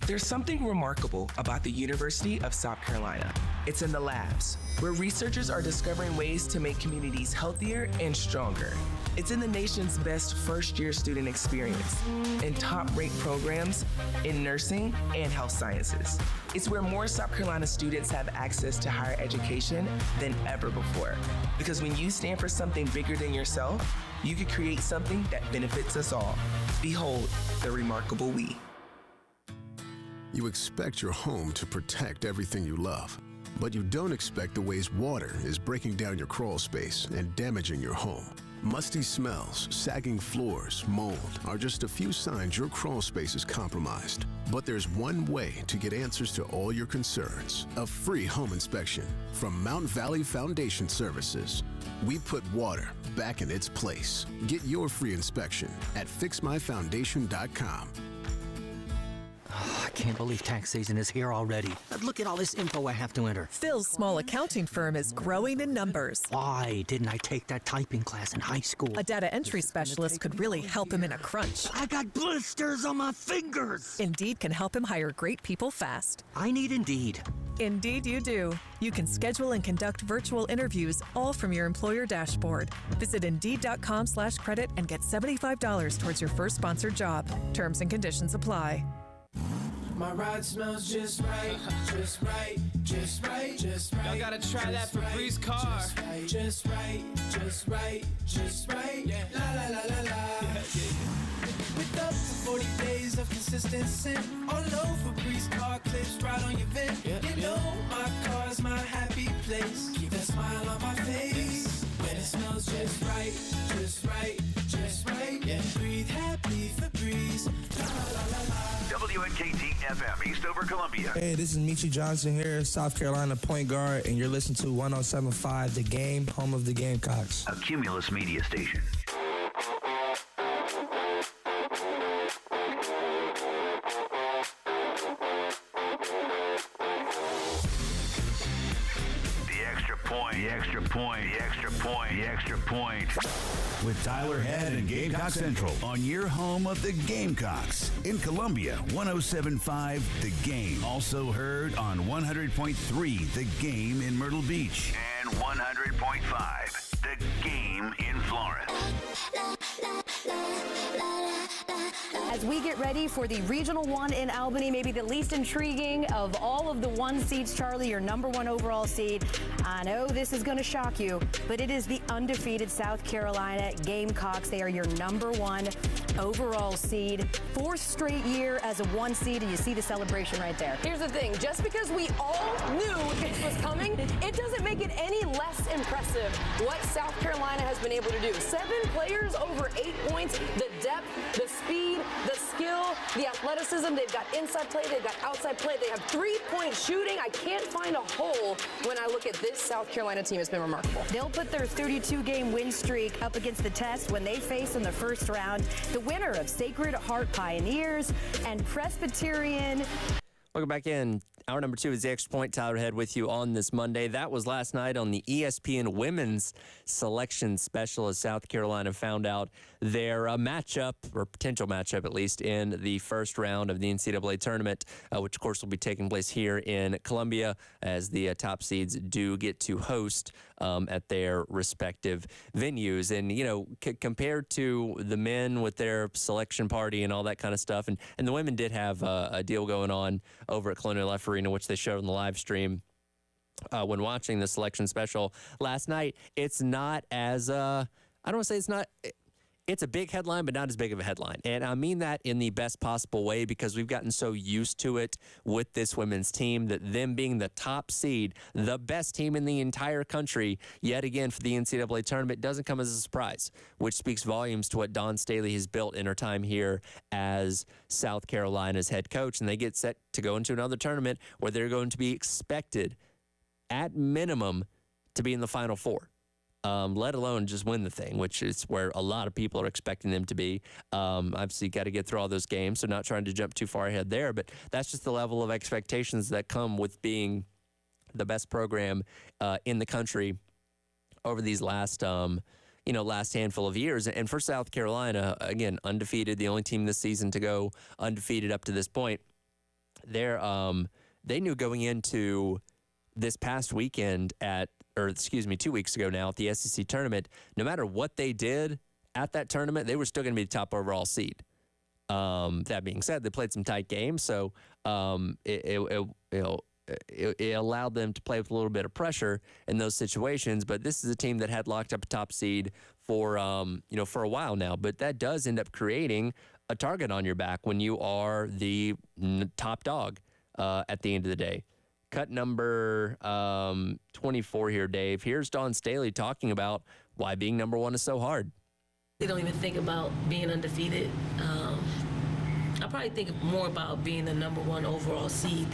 There's something remarkable about the University of South Carolina. It's in the labs, where researchers are discovering ways to make communities healthier and stronger. It's in the nation's best first-year student experience, in top-ranked programs in nursing and health sciences. It's where more South Carolina students have access to higher education than ever before. Because when you stand for something bigger than yourself, you can create something that benefits us all. Behold, the remarkable we. You expect your home to protect everything you love, but you don't expect the ways water is breaking down your crawl space and damaging your home. Musty smells, sagging floors, mold are just a few signs your crawl space is compromised. But there's one way to get answers to all your concerns: a free home inspection from Mount Valley Foundation Services. We put water back in its place. Get your free inspection at fixmyfoundation.com. Oh, I can't believe tax season is here already. Look at all this info I have to enter. Phil's small accounting firm is growing in numbers. Why didn't I take that typing class in high school? A data entry specialist could really help him in a crunch. I got blisters on my fingers. Indeed can help him hire great people fast. I need Indeed. Indeed, you do. You can schedule and conduct virtual interviews all from your employer dashboard. Visit Indeed.com/credit and get $75 towards your first sponsored job. Terms and conditions apply. My ride smells just right, just right, just right, just right. Y'all gotta try that Febreze car. Just right, just right, just right. Yeah. La la la la la. With up to 40 days of consistent scent. All over Febreze car clips right on your vent. You know my car's my happy place. Keep that smile on my face. When it smells just right, just right, just right. Yeah. Breathe happy Febreze. La la la la la. WNKT FM, Eastover, Columbia. Hey, this is Michi Johnson here, South Carolina point guard, and you're listening to 107.5 The Game, home of the Gamecocks. A Cumulus media station. The extra point. With Tyler Head and Gamecock Central on your home of the Gamecocks. In Columbia, 107.5 The Game. Also heard on 100.3 The Game in Myrtle Beach. And 100.5 The Game in Florence. As we get ready for the Regional 1 in Albany, maybe the least intriguing of all of the 1 seeds, Charlie, your number 1 overall seed. I know this is going to shock you, but it is the undefeated South Carolina Gamecocks. They are your number 1 overall seed. 4th straight year as a 1 seed, and you see the celebration right there. Here's the thing. Just because we all knew this was coming, it doesn't make it any less impressive what South Carolina has been able to do. 7 players over 8 points, the depth, the speed, the skill, the athleticism. They've got inside play, they've got outside play, they have 3-point shooting. I can't find a hole when I look at this South Carolina team. Has been remarkable. They'll put their 32-game win streak up against the test when they face in the first round the winner of Sacred Heart Pioneers and Presbyterian. Welcome back in. Hour number 2 is the Extra Point. Tyler Head with you on this Monday. That was last night on the ESPN Women's Selection Special as South Carolina found out their matchup, or potential matchup at least, in the first round of the NCAA tournament, which of course will be taking place here in Columbia as the top seeds do get to host at their respective venues. And, you know, compared to the men with their selection party and all that kind of stuff, and the women did have a deal going on over at Colonial Life Arena, which they showed on the live stream when watching the selection special last night. It's not as, I don't want to say it's not, it's a big headline, but not as big of a headline. And I mean that in the best possible way because we've gotten so used to it with this women's team that them being the top seed, the best team in the entire country, yet again for the NCAA tournament, doesn't come as a surprise, which speaks volumes to what Dawn Staley has built in her time here as South Carolina's head coach. And they get set to go into another tournament where they're going to be expected, at minimum, to be in the Final Four. Let alone just win the thing, which is where a lot of people are expecting them to be. Obviously, got to get through all those games, so not trying to jump too far ahead there, but that's just the level of expectations that come with being the best program in the country over these last last handful of years. And for South Carolina, again, undefeated, the only team this season to go undefeated up to this point. They knew going into this past weekend 2 weeks ago now at the SEC tournament, no matter what they did at that tournament, they were still going to be the top overall seed. That being said, they played some tight games, so it allowed them to play with a little bit of pressure in those situations. But this is a team that had locked up a top seed for a while now. But that does end up creating a target on your back when you are the top dog at the end of the day. Cut number 24 here, Dave. Here's Dawn Staley talking about why being number 1 is so hard. They don't even think about being undefeated. I probably think more about being the number 1 overall seed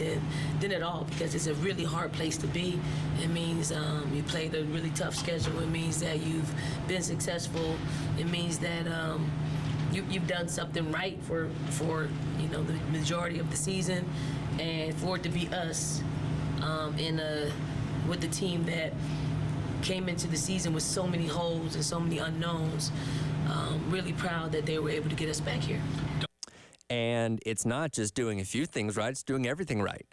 than at all, because it's a really hard place to be. It means you played a really tough schedule. It means that you've been successful. It means that you've done something right for the majority of the season, and for it to be us with the team that came into the season with so many holes and so many unknowns. Really proud that they were able to get us back here. And it's not just doing a few things right, it's doing everything right.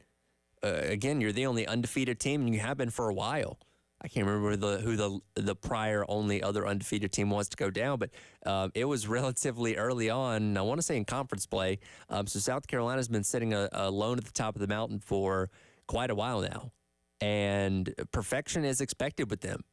again, you're the only undefeated team, and you have been for a while. I can't remember who the prior only other undefeated team was to go down, but it was relatively early on. I want to say in conference play. So South Carolina's been sitting alone at the top of the mountain for quite a while now, and perfection is expected with them.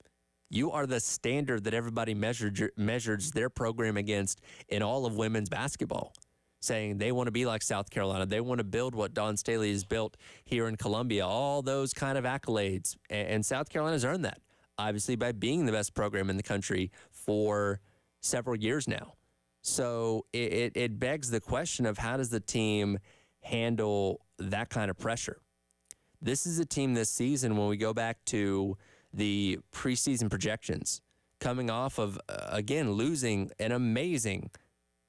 You are the standard that everybody measures their program against in all of women's basketball, saying they want to be like South Carolina. They want to build what Dawn Staley has built here in Columbia, all those kind of accolades. And South Carolina's earned that, obviously, by being the best program in the country for several years now. So it begs the question of how does the team handle that kind of pressure? This is a team this season, when we go back to the preseason projections, coming off of, again, losing an amazing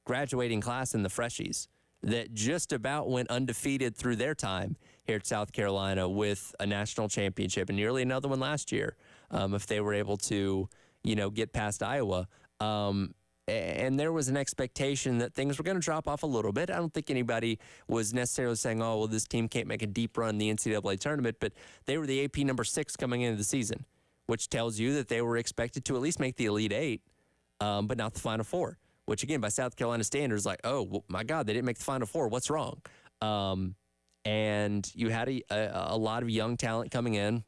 graduating class in the freshies that just about went undefeated through their time here at South Carolina with a national championship and nearly another one last year, if they were able to, get past Iowa. And there was an expectation that things were going to drop off a little bit. I don't think anybody was necessarily saying, oh, well, this team can't make a deep run in the NCAA tournament, but they were the AP number 6 coming into the season, which tells you that they were expected to at least make the Elite 8, but not the Final Four, which, again, by South Carolina standards, like, oh, well, my God, they didn't make the Final Four. What's wrong? And you had a lot of young talent coming in.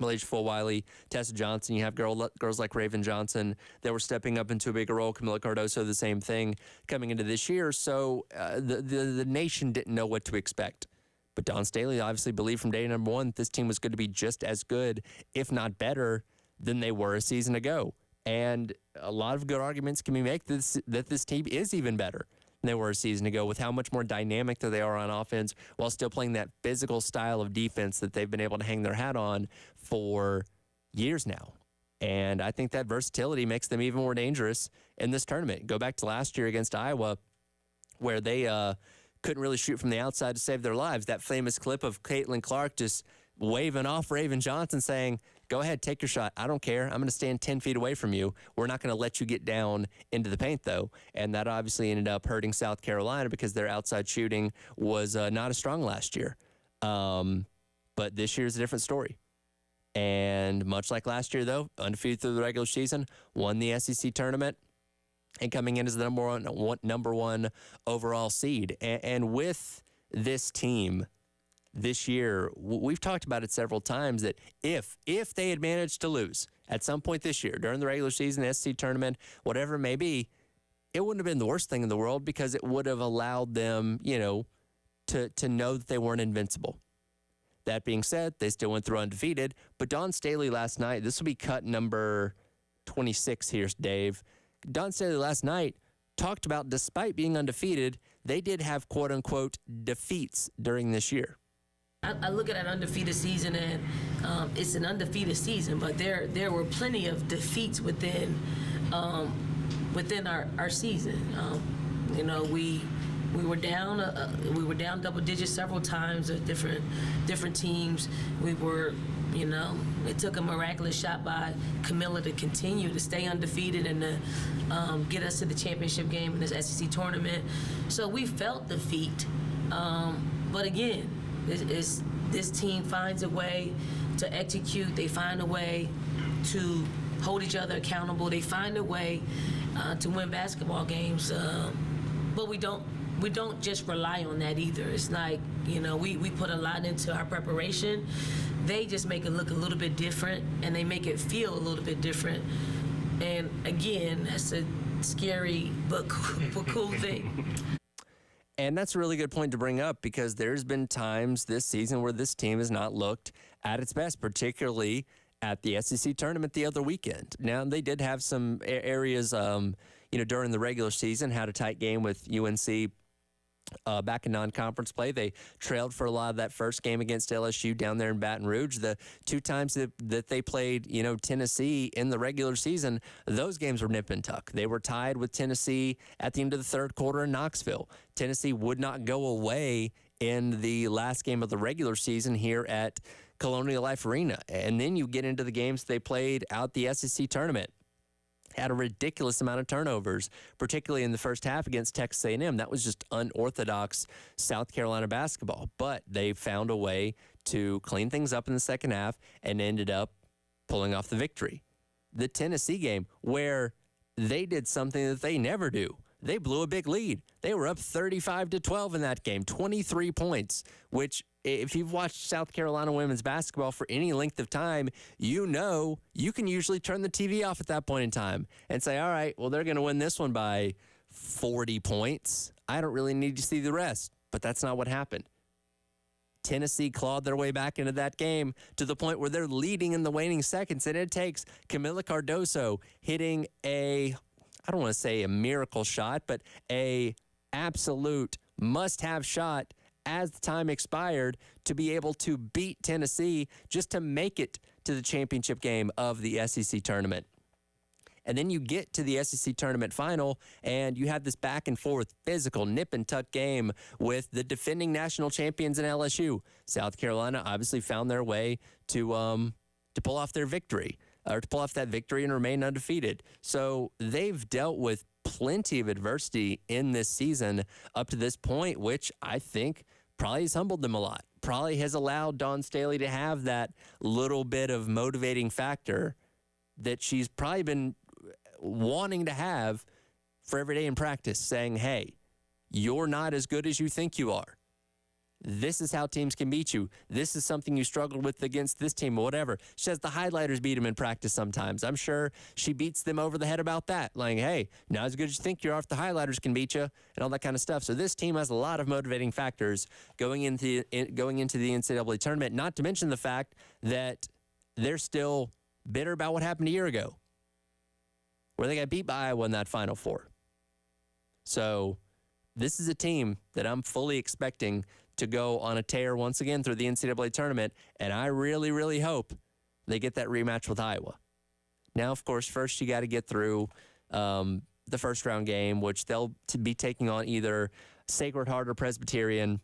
Malaysia Fulwiley, Tessa Johnson. You have girls like Raven Johnson that were stepping up into a bigger role. Camila Cardoso, the same thing coming into this year. So the nation didn't know what to expect. But Dawn Staley obviously believed from day number one that this team was going to be just as good, if not better, than they were a season ago. And a lot of good arguments can be made that this team is even better than they were a season ago, with how much more dynamic that they are on offense while still playing that physical style of defense that they've been able to hang their hat on for years now. And I think that versatility makes them even more dangerous in this tournament. Go back to last year against Iowa, where they couldn't really shoot from the outside to save their lives. That famous clip of Caitlin Clark just waving off Raven Johnson saying, go ahead, take your shot. I don't care. I'm going to stand 10 feet away from you. We're not going to let you get down into the paint, though. And that obviously ended up hurting South Carolina because their outside shooting was not as strong last year. But this year's a different story. And much like last year, though, undefeated through the regular season, won the SEC tournament, and coming in as the number one overall seed. And with this team this year, we've talked about it several times, that if they had managed to lose at some point this year during the regular season, the SEC tournament, whatever it may be, it wouldn't have been the worst thing in the world, because it would have allowed them, to know that they weren't invincible. That being said, they still went through undefeated. But Dawn Staley last night, this will be cut number 26 here, Dave. Dawn Staley last night talked about, despite being undefeated, they did have quote-unquote defeats during this year. I look at an undefeated season, and it's an undefeated season, but there were plenty of defeats within our season. We were down double digits several times at different teams. We were, it took a miraculous shot by Camila to continue to stay undefeated and to get us to the championship game in this SEC tournament. So we felt defeat, but again, this team finds a way to execute. They find a way to hold each other accountable. They find a way to win basketball games. But we don't just rely on that either. It's like, we put a lot into our preparation. They just make it look a little bit different, and they make it feel a little bit different. And again, that's a scary but cool thing. And that's a really good point to bring up, because there's been times this season where this team has not looked at its best, particularly at the SEC tournament the other weekend. Now, they did have some areas, during the regular season, had a tight game with UNC back in non-conference play. They trailed for a lot of that first game against LSU down there in Baton Rouge. The two times that they played, Tennessee in the regular season, those games were nip and tuck. They were tied with Tennessee at the end of the third quarter in Knoxville. Tennessee would not go away in the last game of the regular season here at Colonial Life Arena. And then you get into the games they played out the SEC tournament. had a ridiculous amount of turnovers, particularly in the first half against Texas A&M. That was just unorthodox South Carolina basketball. But they found a way to clean things up in the second half and ended up pulling off the victory. The Tennessee game, where they did something that they never do. They blew a big lead. They were up 35-12 in that game, 23 points, which if you've watched South Carolina women's basketball for any length of time, you know you can usually turn the TV off at that point in time and say, all right, well, they're going to win this one by 40 points. I don't really need to see the rest, but that's not what happened. Tennessee clawed their way back into that game to the point where they're leading in the waning seconds, and it takes Camila Cardoso hitting I don't want to say a miracle shot, but a absolute must-have shot as the time expired to be able to beat Tennessee just to make it to the championship game of the SEC tournament. And then you get to the SEC tournament final, and you have this back-and-forth physical nip-and-tuck game with the defending national champions in LSU. South Carolina obviously found their way to pull off their victory, or to pull off that victory and remain undefeated. So they've dealt with plenty of adversity in this season up to this point, which I think probably has humbled them a lot. Probably has allowed Dawn Staley to have that little bit of motivating factor that she's probably been wanting to have for every day in practice, saying, hey, you're not as good as you think you are. This is how teams can beat you. This is something you struggled with against this team or whatever. She says the highlighters beat them in practice sometimes. I'm sure she beats them over the head about that. Like, hey, not as good as you think you are if the highlighters can beat you and all that kind of stuff. So this team has a lot of motivating factors going into the NCAA tournament, not to mention the fact that they're still bitter about what happened a year ago, where they got beat by Iowa in that Final Four. So this is a team that I'm fully expecting to go on a tear once again through the NCAA tournament, and I really, really hope they get that rematch with Iowa. Now, of course, first you got to get through the first round game, which they'll be taking on either Sacred Heart or Presbyterian.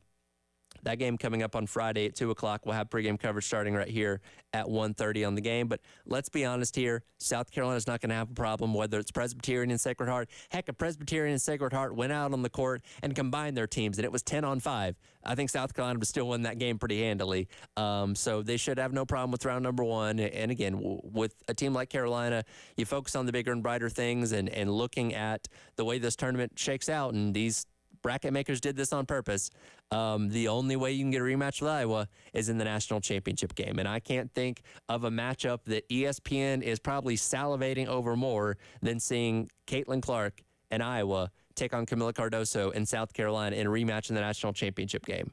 That game coming up on Friday at 2 o'clock. We'll have pregame coverage starting right here at 1:30 on the game. But let's be honest here. South Carolina's not going to have a problem whether it's Presbyterian and Sacred Heart. Heck, if Presbyterian and Sacred Heart went out on the court and combined their teams and it was 10-on-5, I think South Carolina would still win that game pretty handily. So they should have no problem with round number one. And again, with a team like Carolina, you focus on the bigger and brighter things and looking at the way this tournament shakes out, and these bracket makers did this on purpose. The only way you can get a rematch with Iowa is in the national championship game. And I can't think of a matchup that ESPN is probably salivating over more than seeing Caitlin Clark and Iowa take on Camila Cardoso in South Carolina in a rematch in the national championship game.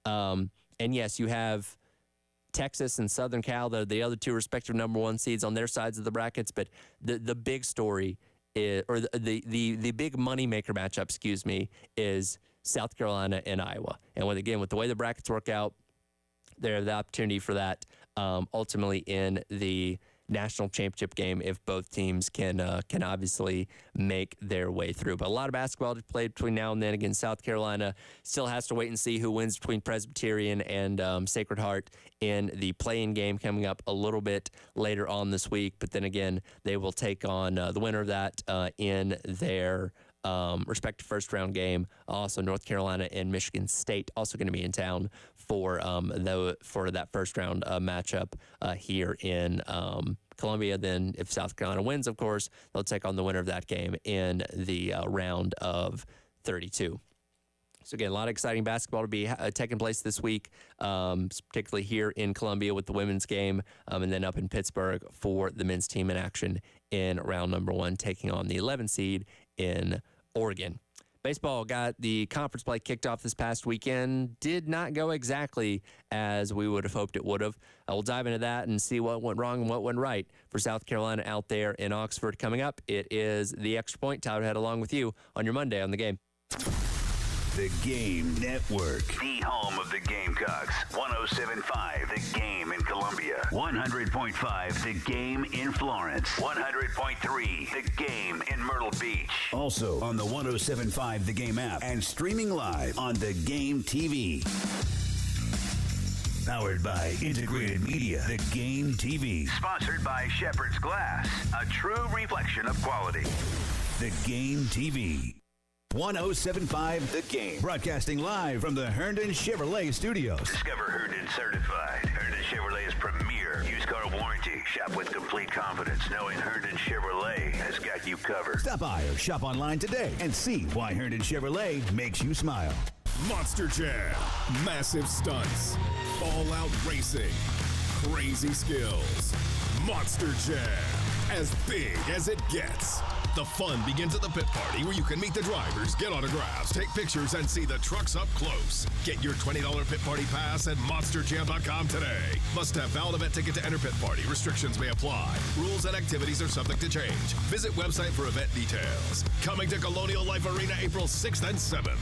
And yes, you have Texas and Southern Cal, the other two respective number one seeds on their sides of the brackets. But the big story or the big moneymaker matchup, is South Carolina and Iowa. And with the way the brackets work out, they have the opportunity for that ultimately in the national championship game if both teams can obviously make their way through. But a lot of basketball to play between now and then. Again, South Carolina still has to wait and see who wins between Presbyterian and Sacred Heart in the play-in game coming up a little bit later on this week. But then again, they will take on the winner of that in their respective first-round game. Also, North Carolina and Michigan State also going to be in town for that first-round matchup here in Columbia. Then, if South Carolina wins, of course, they'll take on the winner of that game in the round of 32. So, again, a lot of exciting basketball to be taking place this week, particularly here in Columbia with the women's game, and then up in Pittsburgh for the men's team in action in round number one, taking on the 11 seed in Oregon. Baseball got the conference play kicked off this past weekend. Did not go exactly as we would have hoped it would have. We'll dive into that and see what went wrong and what went right for South Carolina out there in Oxford. Coming up, it is the Extra Point. Tyler Head along with you on your Monday on The Game. The Game Network. The home of the Gamecocks. 107.5 The Game in Columbia. 100.5 The Game in Florence. 100.3 The Game in Myrtle Beach. Also on the 107.5 The Game app and streaming live on The Game TV. Powered by Integrated Media, The Game TV. Sponsored by Shepherd's Glass, a true reflection of quality. The Game TV. 107.5 The Game. Broadcasting live from the Herndon Chevrolet Studios. Discover Herndon Certified. Herndon Chevrolet's premier used car warranty. Shop with complete confidence knowing Herndon Chevrolet has got you covered. Stop by or shop online today and see why Herndon Chevrolet makes you smile. Monster Jam. Massive stunts. All-out racing. Crazy skills. Monster Jam. As big as it gets. The fun begins at the pit party, where you can meet the drivers, get autographs, take pictures, and see the trucks up close. Get your $20 pit party pass at monsterjam.com today. Must have valid event ticket to enter pit party. Restrictions may apply. Rules and activities are subject to change. Visit website for event details. Coming to Colonial Life Arena April 6th and 7th.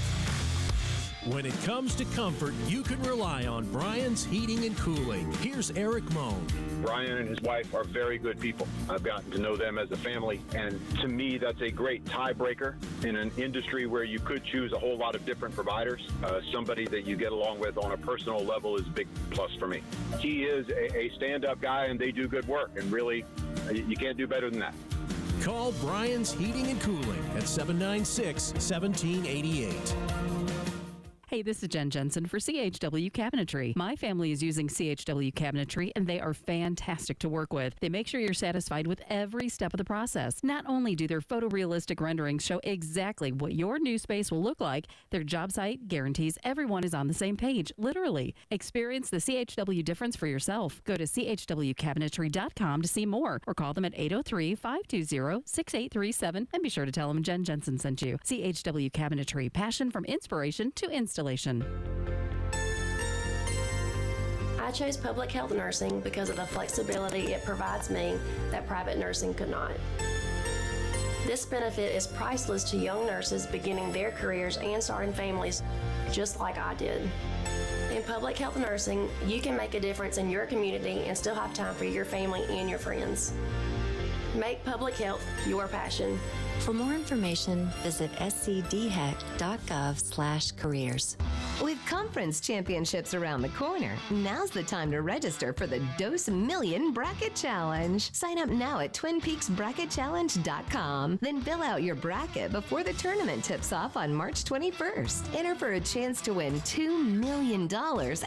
When it comes to comfort, you can rely on Brian's Heating and Cooling. Here's Eric Moan. Brian and his wife are very good people. I've gotten to know them as a family, and to me, that's a great tiebreaker in an industry where you could choose a whole lot of different providers. Somebody that you get along with on a personal level is a big plus for me. He is a stand-up guy, and they do good work, and really, you can't do better than that. Call Brian's Heating and Cooling at 796-1788. Hey, this is Jen Jensen for CHW Cabinetry. My family is using CHW Cabinetry, and they are fantastic to work with. They make sure you're satisfied with every step of the process. Not only do their photorealistic renderings show exactly what your new space will look like, their job site guarantees everyone is on the same page, literally. Experience the CHW difference for yourself. Go to chwcabinetry.com to see more, or call them at 803-520-6837, and be sure to tell them Jen Jensen sent you. CHW Cabinetry, passion from inspiration to installation. I chose public health nursing because of the flexibility it provides me that private nursing could not. This benefit is priceless to young nurses beginning their careers and starting families just like I did. In public health nursing, you can make a difference in your community and still have time for your family and your friends. Make public health your passion. For more information, visit scdhec.gov/careers. With conference championships around the corner, now's the time to register for the Dose Million Bracket Challenge. Sign up now at twinpeaksbracketchallenge.com. Then fill out your bracket before the tournament tips off on March 21st. Enter for a chance to win $2 million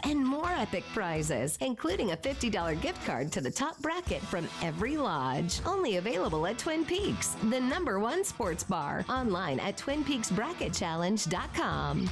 and more epic prizes, including a $50 gift card to the top bracket from every lodge. Only available at Twin Peaks, the #1 sports bar. Online at twinpeaksbracketchallenge.com.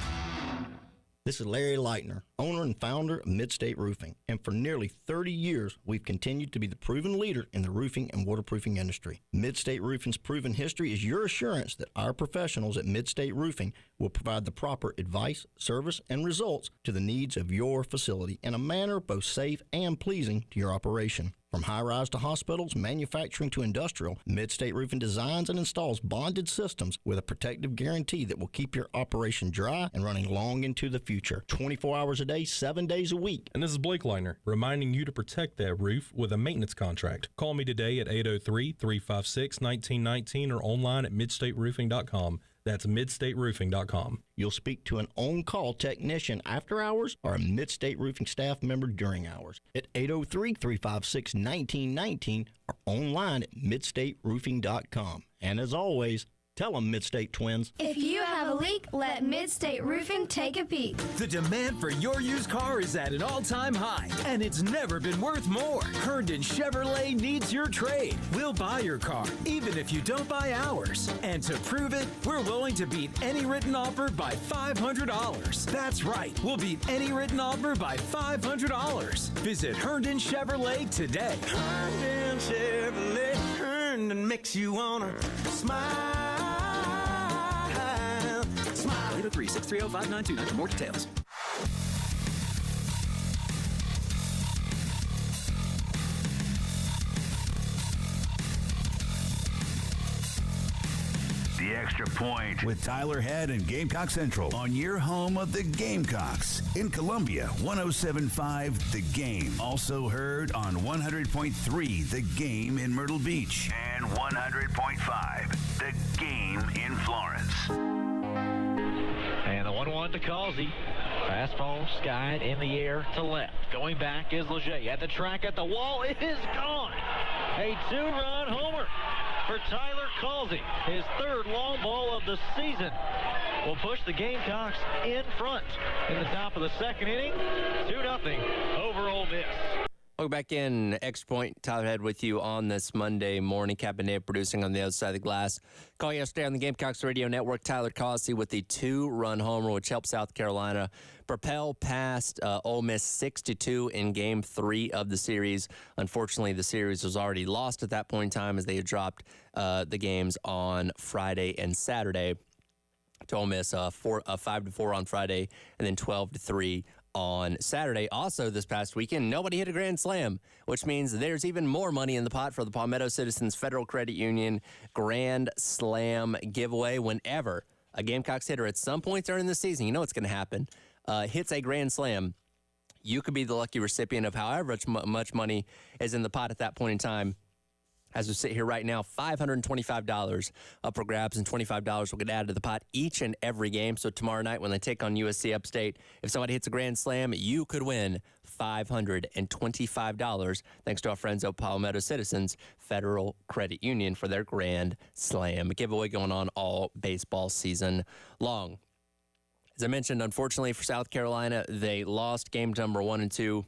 This is Larry Leitner, owner and founder of Midstate Roofing, and for nearly 30 years, we've continued to be the proven leader in the roofing and waterproofing industry. Midstate Roofing's proven history is your assurance that our professionals at Midstate Roofing will provide the proper advice, service, and results to the needs of your facility in a manner both safe and pleasing to your operation. From high-rise to hospitals, manufacturing to industrial, Midstate Roofing designs and installs bonded systems with a protective guarantee that will keep your operation dry and running long into the future. 24 hours a day, 7 days a week. And this is Blake Leitner, reminding you to protect that roof with a maintenance contract. Call me today at 803-356-1919 or online at midstateroofing.com. That's midstateroofing.com. You'll speak to an on-call technician after hours or a Midstate Roofing staff member during hours at 803-356-1919 or online at midstateroofing.com. And as always, tell them Midstate Twins. If you have a leak, let Midstate Roofing take a peek. The demand for your used car is at an all-time high, and it's never been worth more. Herndon Chevrolet needs your trade. We'll buy your car, even if you don't buy ours. And to prove it, we're willing to beat any written offer by $500. That's right, we'll beat any written offer by $500. Visit Herndon Chevrolet today. Herndon Chevrolet, Herndon makes you wanna smile. 803-630-5929 for more details. The Extra Point with Tyler Head and Gamecock Central on your home of the Gamecocks. In Columbia, 107.5 The Game. Also heard on 100.3 The Game in Myrtle Beach. And 100.5 The Game in Florence. And the 1-1 to Causey. Fastball skied in the air to left. Going back is Leger. At the track, at the wall, it is gone. A two-run homer for Tyler Causey. His third long ball of the season will push the Gamecocks in front in the top of the second inning. 2-0 over Ole Miss. Welcome back in. Extra Point. Tyler Head with you on this Monday morning. Cabinet producing on the other side of the glass. Call yesterday on the Gamecocks Radio Network. Tyler Causey with the two-run homer, which helped South Carolina propel past Ole Miss 6-2 in Game 3 of the series. Unfortunately, the series was already lost at that point in time as they had dropped the games on Friday and Saturday to Ole Miss, 5-4 on Friday and then 12-3 on Saturday. Also, this past weekend, nobody hit a grand slam, which means there's even more money in the pot for the Palmetto Citizens Federal Credit Union Grand Slam giveaway. Whenever a Gamecocks hitter at some point during the season, you know what's going to happen, hits a grand slam, you could be the lucky recipient of however much money is in the pot at that point in time. As we sit here right now, $525 up for grabs, and $25 will get added to the pot each and every game. So tomorrow night when they take on USC Upstate, if somebody hits a grand slam, you could win $525 thanks to our friends at Palmetto Citizens Federal Credit Union for their Grand Slam giveaway going on all baseball season long. As I mentioned, unfortunately for South Carolina, they lost game number 1 and 2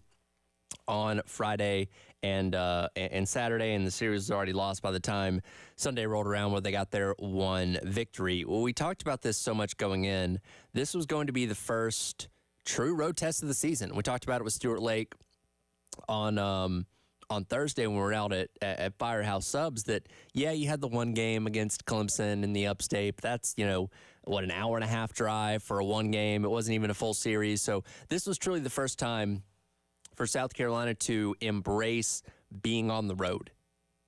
on Friday and Saturday, and the series was already lost by the time Sunday rolled around where they got their one victory. Well, we talked about this so much going in. This was going to be the first true road test of the season. We talked about it with Stuart Lake on Thursday when we were out at Firehouse Subs that, yeah, you had the one game against Clemson in the Upstate, but that's, an hour and a half drive for a one game. It wasn't even a full series. So this was truly the first time for South Carolina to embrace being on the road.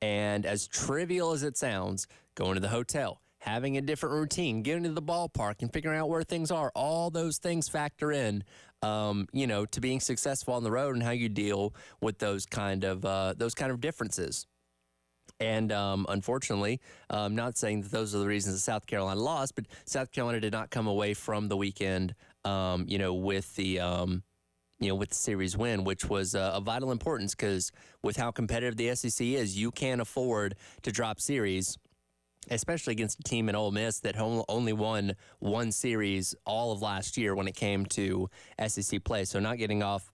And as trivial as it sounds, going to the hotel, having a different routine, getting to the ballpark and figuring out where things are, all those things factor in, to being successful on the road and how you deal with those kind of differences. And unfortunately, I'm not saying that those are the reasons that South Carolina lost, but South Carolina did not come away from the weekend, with the series win, which was of vital importance because with how competitive the SEC is, you can't afford to drop series, especially against a team in Ole Miss that only won one series all of last year when it came to SEC play. So not getting off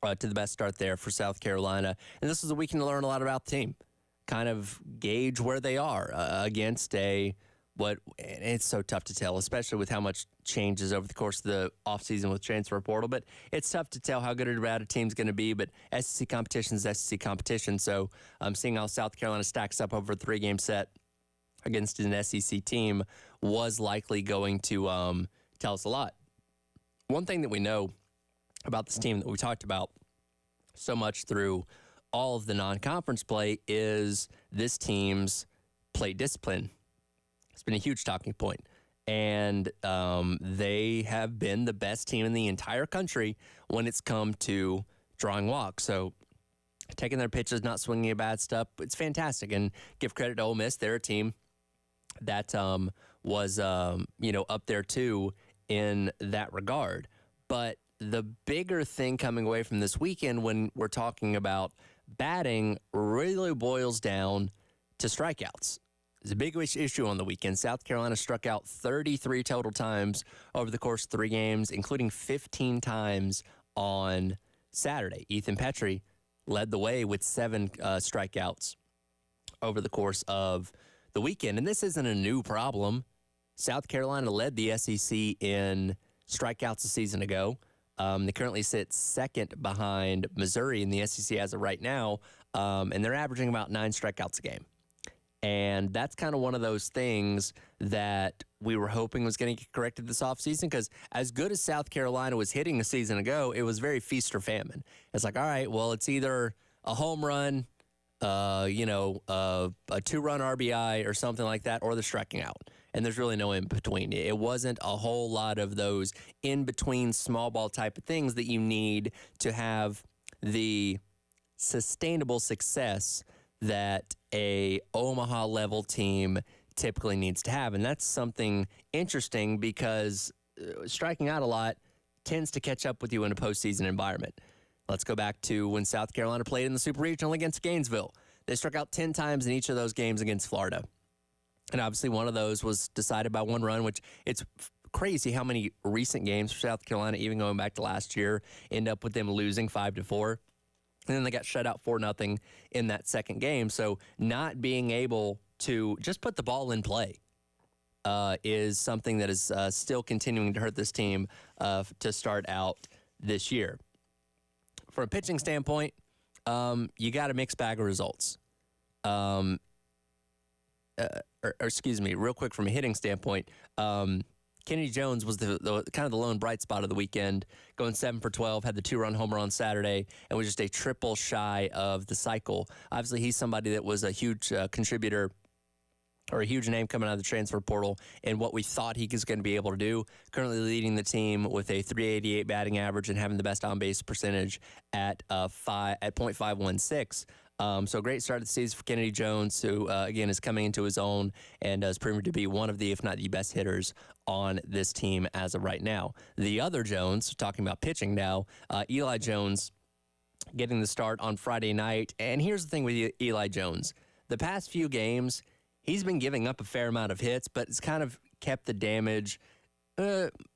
to the best start there for South Carolina. And this was a weekend to learn a lot about the team, kind of gauge where they are against it's so tough to tell, especially with how much changes over the course of the offseason with transfer portal. But it's tough to tell how good or bad a team's going to be. But SEC competition is SEC competition. So seeing how South Carolina stacks up over a 3-game set against an SEC team was likely going to tell us a lot. One thing that we know about this team that we talked about so much through all of the non-conference play is this team's play discipline. It's been a huge talking point. And they have been the best team in the entire country when it's come to drawing walks. So taking their pitches, not swinging a bad stuff, it's fantastic. And give credit to Ole Miss. They're a team that was, up there too in that regard. But the bigger thing coming away from this weekend when we're talking about batting really boils down to strikeouts. It's a big issue on the weekend. South Carolina struck out 33 total times over the course of 3 games, including 15 times on Saturday. Ethan Petrie led the way with 7 strikeouts over the course of the weekend. And this isn't a new problem. South Carolina led the SEC in strikeouts a season ago. They currently sit second behind Missouri in the SEC as of right now, and they're averaging about 9 strikeouts a game. And that's kind of one of those things that we were hoping was going to get corrected this offseason because as good as South Carolina was hitting a season ago, it was very feast or famine. It's like, all right, well, it's either a home run, a 2-run RBI or something like that, or they're striking out. And there's really no in between. It wasn't a whole lot of those in between small ball type of things that you need to have the sustainable success that a Omaha level team typically needs to have. And that's something interesting because striking out a lot tends to catch up with you in a postseason environment. Let's go back to when South Carolina played in the Super Regional against Gainesville. They struck out 10 times in each of those games against Florida. And obviously one of those was decided by one run, which it's crazy how many recent games for South Carolina, even going back to last year, end up with them losing 5-4. And then they got shut out 4-0 in that second game. So not being able to just put the ball in play is something that is still continuing to hurt this team to start out this year. From a pitching standpoint, you got a mixed bag of results. Excuse me, real quick from a hitting standpoint, Kennedy Jones was the kind of the lone bright spot of the weekend, going 7 for 12, had the 2-run homer on Saturday, and was just a triple shy of the cycle. Obviously, he's somebody that was a huge contributor or a huge name coming out of the transfer portal and what we thought he was going to be able to do. Currently leading the team with a .388 batting average and having the best on-base percentage at .516. So a great start of the season for Kennedy Jones, who, again, is coming into his own and has proven to be one of the, if not the best hitters on this team as of right now. The other Jones, talking about pitching now, Eli Jones getting the start on Friday night. And here's the thing with Eli Jones. The past few games, he's been giving up a fair amount of hits, but it's kind of kept the damage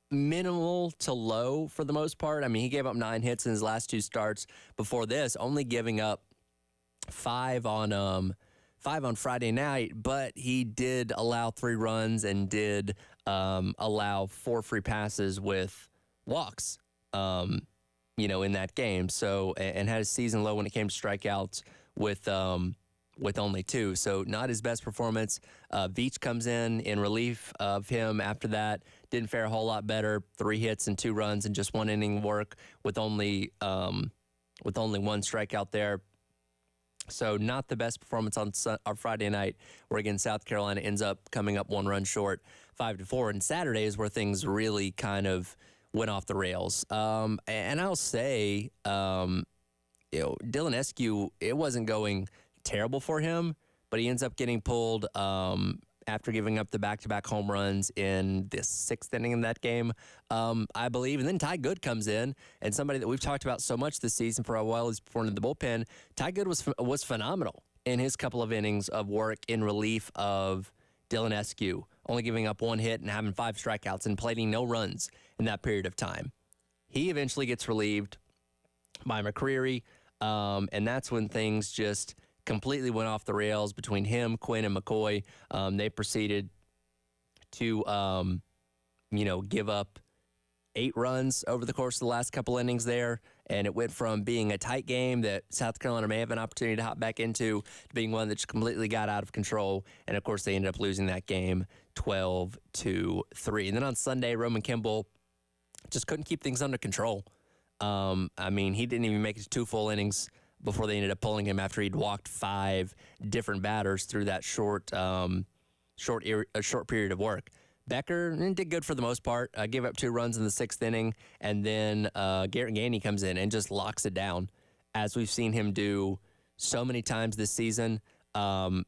minimal to low for the most part. I mean, he gave up 9 hits in his last 2 starts before this, only giving up 5 on Friday night, but he did allow 3 runs and did allow 4 free passes with walks, in that game. So, and had a season low when it came to strikeouts with only 2. So not his best performance. Veach comes in relief of him after that. Didn't fare a whole lot better. 3 hits and 2 runs and just 1 inning work with only 1 strikeout there. So not the best performance on Friday night, where, again, South Carolina ends up coming up 1 run short, 5-4. And Saturday is where things really kind of went off the rails. And I'll say, Dylan Eskew, it wasn't going terrible for him, but he ends up getting pulled after giving up the back-to-back home runs in the 6th inning in that game, I believe. And then Ty Good comes in, and somebody that we've talked about so much this season for a while is performing in the bullpen. Ty Good was phenomenal in his couple of innings of work in relief of Dylan Eskew, only giving up 1 hit and having 5 strikeouts and plating no runs in that period of time. He eventually gets relieved by McCreary, and that's when things just completely went off the rails between him, Quinn, and McCoy. They proceeded to, give up 8 runs over the course of the last couple innings there, and it went from being a tight game that South Carolina may have an opportunity to hop back into to being one that just completely got out of control. And, of course, they ended up losing that game 12-3. And then on Sunday, Roman Kimball just couldn't keep things under control. He didn't even make it to 2 full innings before they ended up pulling him after he'd walked 5 different batters through that short period of work. Becker did good for the most part. Gave up 2 runs in the 6th inning, and then Garrett Gainey comes in and just locks it down, as we've seen him do so many times this season.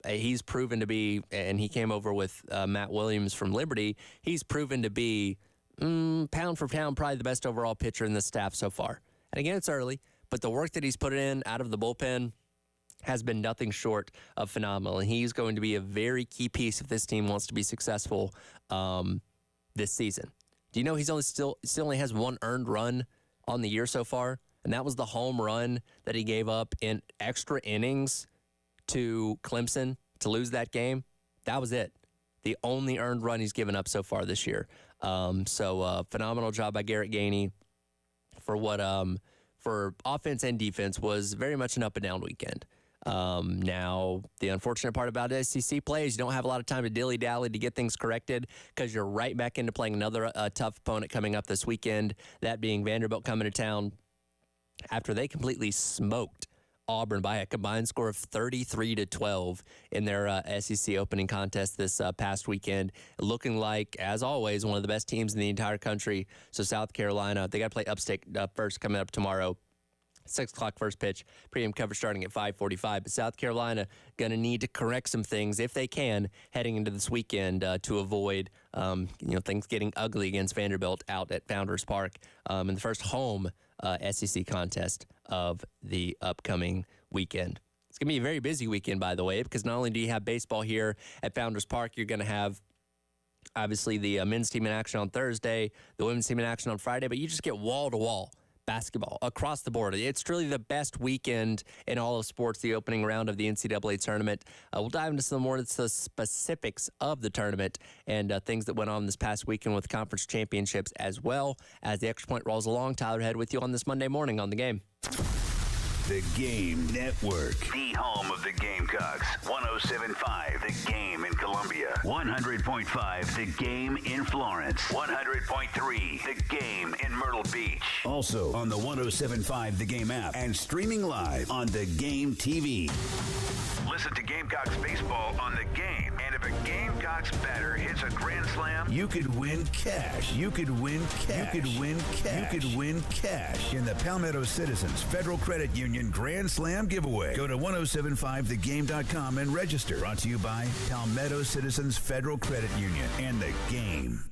He's proven to be, and he came over with Matt Williams from Liberty, he's proven to be, pound for pound, probably the best overall pitcher in the staff so far. And again, it's early, but the work that he's put in out of the bullpen has been nothing short of phenomenal. And he's going to be a very key piece if this team wants to be successful this season. Do you know he's still only has 1 earned run on the year so far? And that was the home run that he gave up in extra innings to Clemson to lose that game. That was it. The only earned run he's given up so far this year. Phenomenal job by Garrett Gainey for what for offense and defense was very much an up and down weekend. Now, the unfortunate part about SEC play is you don't have a lot of time to dilly-dally to get things corrected, because you're right back into playing another tough opponent coming up this weekend, that being Vanderbilt coming to town after they completely smoked Auburn by a combined score of 33-12 in their SEC opening contest this past weekend. Looking like, as always, one of the best teams in the entire country. So South Carolina, they got to play Upstate first coming up tomorrow. 6 o'clock first pitch. Pregame coverage starting at 5:45. But South Carolina going to need to correct some things, if they can, heading into this weekend to avoid things getting ugly against Vanderbilt out at Founders Park in the first home SEC contest of the upcoming weekend. It's going to be a very busy weekend, by the way, because not only do you have baseball here at Founders Park, you're going to have obviously the men's team in action on Thursday, the women's team in action on Friday, but you just get wall-to-wall basketball across the board. It's truly the best weekend in all of sports, the opening round of the NCAA tournament. We'll dive into some more of the specifics of the tournament and things that went on this past weekend with conference championships, as well as the Extra Point rolls along. Tyler Head with you on this Monday morning on The Game. The Game Network, the home of the Gamecocks. 107.5 The Game in Columbia. 100.5 The Game in Florence. 100.3 The Game in Myrtle Beach. Also on the 107.5 The Game app and streaming live on The Game TV. Listen to Gamecocks baseball on The Game. And if a Gamecocks batter hits a grand slam, you could win cash. You could win cash. You could win cash. You could win cash in the Palmetto Citizens Federal Credit Union Grand Slam giveaway. Go to 1075thegame.com and register. Brought to you by Palmetto Citizens Federal Credit Union and The Game.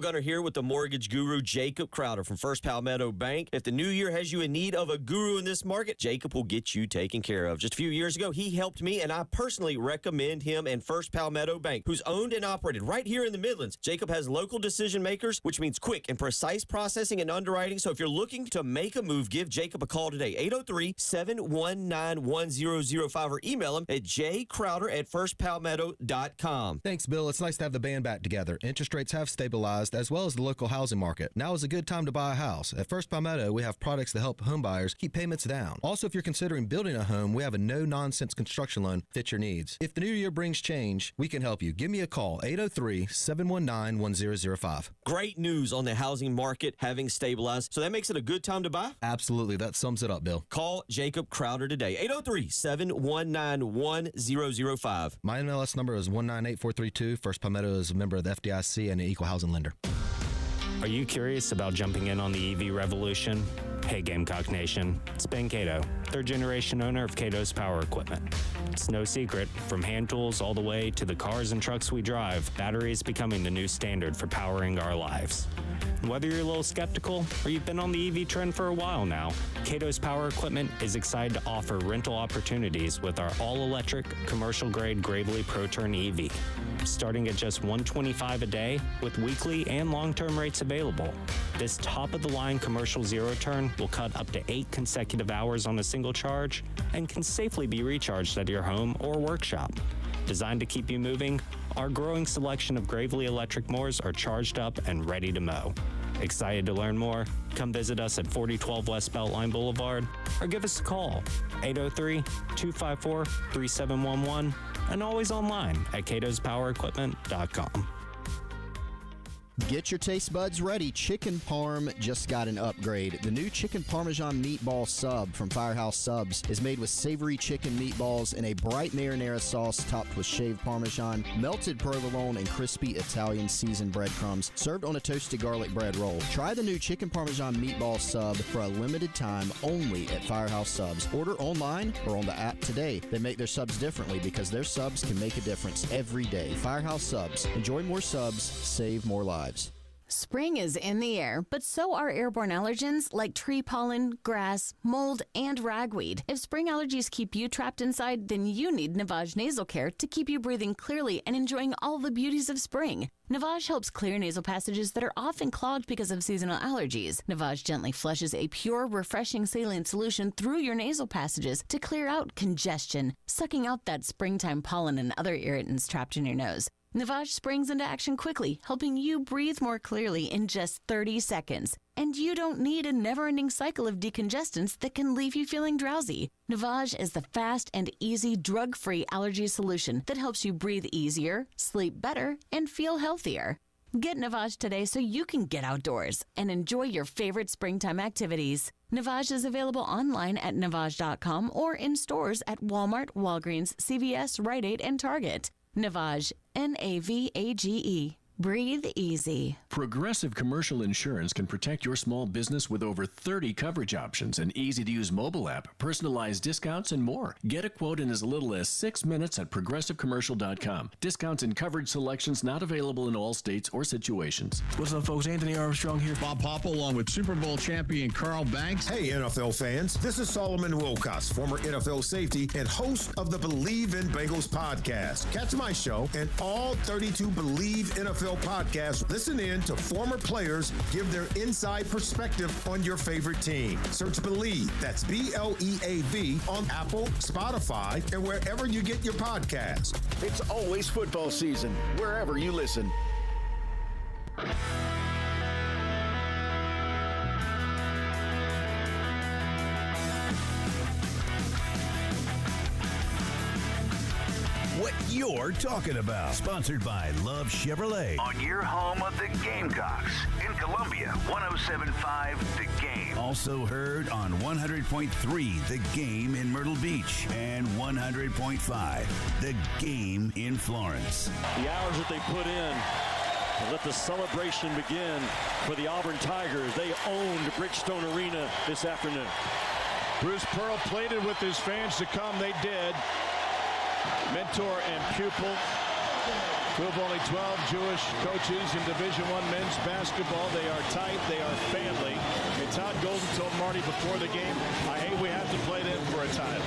Gunner here with the mortgage guru Jacob Crowder from First Palmetto Bank. If the new year has you in need of a guru in this market, Jacob will get you taken care of. Just a few years ago, he helped me, and I personally recommend him and First Palmetto Bank, who's owned and operated right here in the Midlands. Jacob has local decision makers, which means quick and precise processing and underwriting. So if you're looking to make a move, give Jacob a call today, 803-719-1005, or email him at jcrowder@firstpalmetto.com. Thanks, Bill. It's nice to have the band back together. Interest rates have stabilized, as well as the local housing market. Now is a good time to buy a house. At First Palmetto, we have products that help homebuyers keep payments down. Also, if you're considering building a home, we have a no-nonsense construction loan fit your needs. If the new year brings change, we can help you. Give me a call, 803-719-1005. Great news on the housing market having stabilized. So that makes it a good time to buy? Absolutely. That sums it up, Bill. Call Jacob Crowder today, 803-719-1005. My MLS number is 198432. First Palmetto is a member of the FDIC and an equal housing lender. Are you curious about jumping in on the EV revolution? Hey Gamecock Nation, it's Ben Cato, third generation owner of Cato's Power Equipment. It's no secret, from hand tools all the way to the cars and trucks we drive, battery is becoming the new standard for powering our lives. Whether you're a little skeptical or you've been on the EV trend for a while now, Cato's Power Equipment is excited to offer rental opportunities with our all-electric, commercial-grade Gravely ProTurn EV, starting at just $125 a day with weekly and long-term rates available. This top-of-the-line commercial zero-turn will cut up to 8 consecutive hours on a single charge and can safely be recharged at your home or workshop. Designed to keep you moving, our growing selection of Gravely electric mowers are charged up and ready to mow. Excited to learn more? Come visit us at 4012 West Beltline Boulevard or give us a call, 803-254-3711, and always online at catospowerequipment.com. Get your taste buds ready. Chicken Parm just got an upgrade. The new Chicken Parmesan Meatball Sub from Firehouse Subs is made with savory chicken meatballs in a bright marinara sauce topped with shaved Parmesan, melted provolone, and crispy Italian seasoned breadcrumbs, served on a toasted garlic bread roll. Try the new Chicken Parmesan Meatball Sub for a limited time only at Firehouse Subs. Order online or on the app today. They make their subs differently because their subs can make a difference every day. Firehouse Subs. Enjoy more subs, save more lives. Spring is in the air, but so are airborne allergens like tree pollen, grass, mold, and ragweed. If spring allergies keep you trapped inside, then you need Navage Nasal Care to keep you breathing clearly and enjoying all the beauties of spring. Navage helps clear nasal passages that are often clogged because of seasonal allergies. Navage gently flushes a pure, refreshing saline solution through your nasal passages to clear out congestion, sucking out that springtime pollen and other irritants trapped in your nose. Navage springs into action quickly, helping you breathe more clearly in just 30 seconds. And you don't need a never-ending cycle of decongestants that can leave you feeling drowsy. Navage is the fast and easy drug-free allergy solution that helps you breathe easier, sleep better, and feel healthier. Get Navage today so you can get outdoors and enjoy your favorite springtime activities. Navage is available online at Navage.com or in stores at Walmart, Walgreens, CVS, Rite Aid, and Target. Navage, Navage, Breathe easy. Progressive Commercial Insurance can protect your small business with over 30 coverage options, an easy-to-use mobile app, personalized discounts, and more. Get a quote in as little as 6 minutes at progressivecommercial.com. Discounts and coverage selections not available in all states or situations. What's up, folks? Anthony Armstrong here. Bob Papa, along with Super Bowl champion Carl Banks. Hey, NFL fans. This is Solomon Wilcox, former NFL safety and host of the Believe in Bengals podcast. Catch my show and all 32 Believe NFL podcasts. Listen in to former players give their inside perspective on your favorite team. Search Believe, that's BLEAV, on Apple, Spotify, and wherever you get your podcasts. It's always football season, wherever you listen. What you're talking about. Sponsored by Love Chevrolet. On your home of the Gamecocks in Columbia, 107.5 The Game. Also heard on 100.3 The Game in Myrtle Beach and 100.5 The Game in Florence. The hours that they put in to let the celebration begin for the Auburn Tigers. They owned Bridgestone Arena this afternoon. Bruce Pearl pleaded with his fans to come. They did. Mentor and pupil. Two of only 12 Jewish coaches in Division I men's basketball. They are tight. They are family. And Todd Golden told Marty before the game, I hate we have to play them for a title.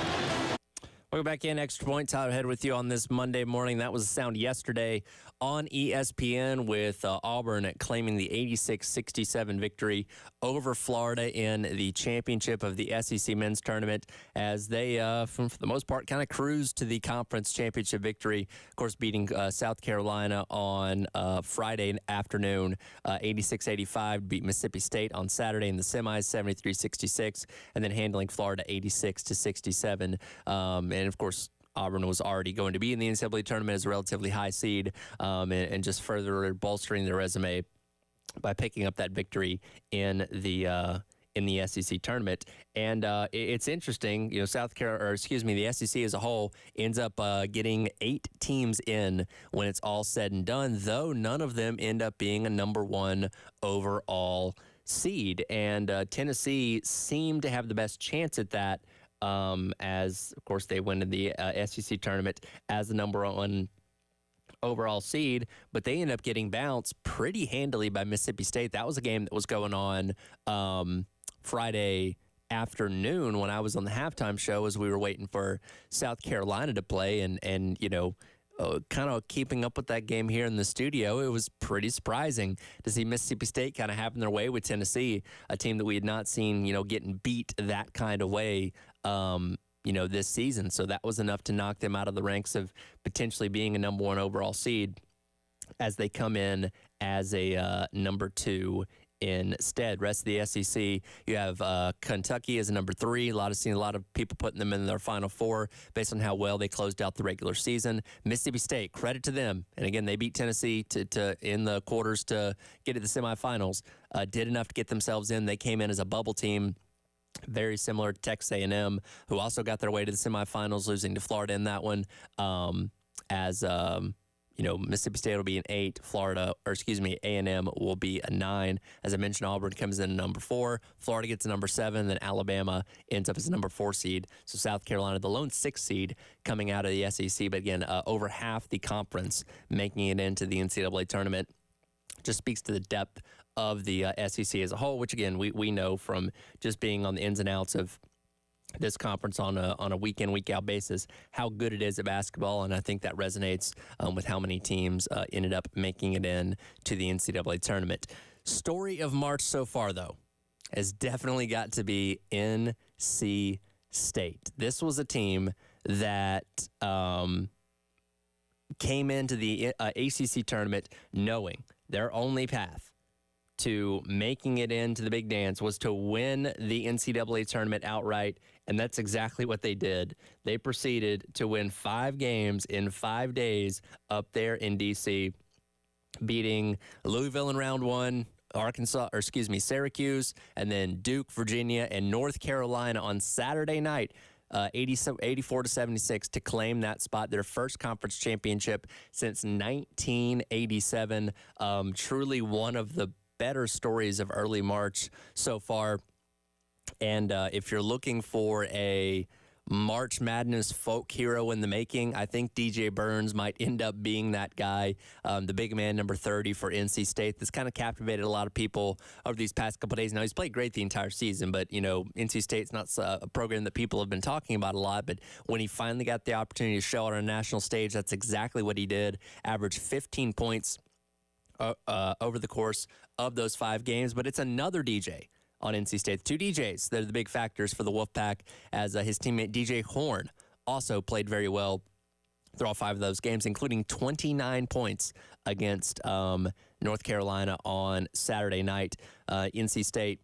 Welcome back in. Extra Point. Tyler Head with you on this Monday morning. That was the sound yesterday on ESPN with Auburn claiming the 86-67 victory over Florida in the championship of the SEC men's tournament as they, for the most part, kind of cruised to the conference championship victory. Of course, beating South Carolina on Friday afternoon, 86-85, beat Mississippi State on Saturday in the semis, 73-66, and then handling Florida 86-67. And, of course, Auburn was already going to be in the NCAA tournament as a relatively high seed and just further bolstering their resume by picking up that victory in the SEC tournament. And it's interesting, you know, the SEC as a whole ends up getting 8 teams in when it's all said and done, though none of them end up being a number 1 overall seed. And Tennessee seemed to have the best chance at that. As, of course, they went in the SEC tournament as the number 1 overall seed, but they ended up getting bounced pretty handily by Mississippi State. That was a game that was going on Friday afternoon when I was on the halftime show as we were waiting for South Carolina to play and you know, kind of keeping up with that game here in the studio. It was pretty surprising to see Mississippi State kind of having their way with Tennessee, a team that we had not seen, you know, getting beat that kind of way, you know, this season. So that was enough to knock them out of the ranks of potentially being a number 1 overall seed as they come in as a number 2 instead. Rest of the SEC, you have Kentucky as a number 3. Seen a lot of people putting them in their Final Four based on how well they closed out the regular season. Mississippi State, credit to them. And again, they beat Tennessee to in the quarters to get to the semifinals. Did enough to get themselves in. They came in as a bubble team, very similar to Texas A&M, who also got their way to the semifinals, losing to Florida in that one. You know, Mississippi State will be an 8, A&M will be a 9. As I mentioned, Auburn comes in number 4, Florida gets a number 7, then Alabama ends up as a number 4 seed. So South Carolina, the lone 6 seed coming out of the SEC, but again, over half the conference making it into the NCAA tournament. Just speaks to the depth of the SEC as a whole, which again, we know from just being on the ins and outs of this conference on a week-in, week-out basis, how good it is at basketball, and I think that resonates with how many teams ended up making it in to the NCAA tournament. Story of March so far, though, has definitely got to be NC State. This was a team that came into the ACC tournament knowing their only path to making it into the big dance was to win the NCAA tournament outright, and that's exactly what they did. They proceeded to win 5 games in 5 days up there in D.C., beating Louisville in round 1, Syracuse, and then Duke, Virginia, and North Carolina on Saturday night. 84-76 to claim that spot, their first conference championship since 1987. Truly one of the better stories of early March so far. And if you're looking for a March Madness folk hero in the making, I think DJ Burns might end up being that guy, the big man, number 30 for NC State. That's kind of captivated a lot of people over these past couple of days. Now, he's played great the entire season, but, NC State's not a program that people have been talking about a lot. But when he finally got the opportunity to show it on a national stage, that's exactly what he did. Averaged 15 points over the course of those 5 games. But it's another DJ on NC State. 2 DJs, they're the big factors for the Wolfpack, as his teammate DJ Horn also played very well through all 5 of those games, including 29 points against North Carolina on Saturday night. NC State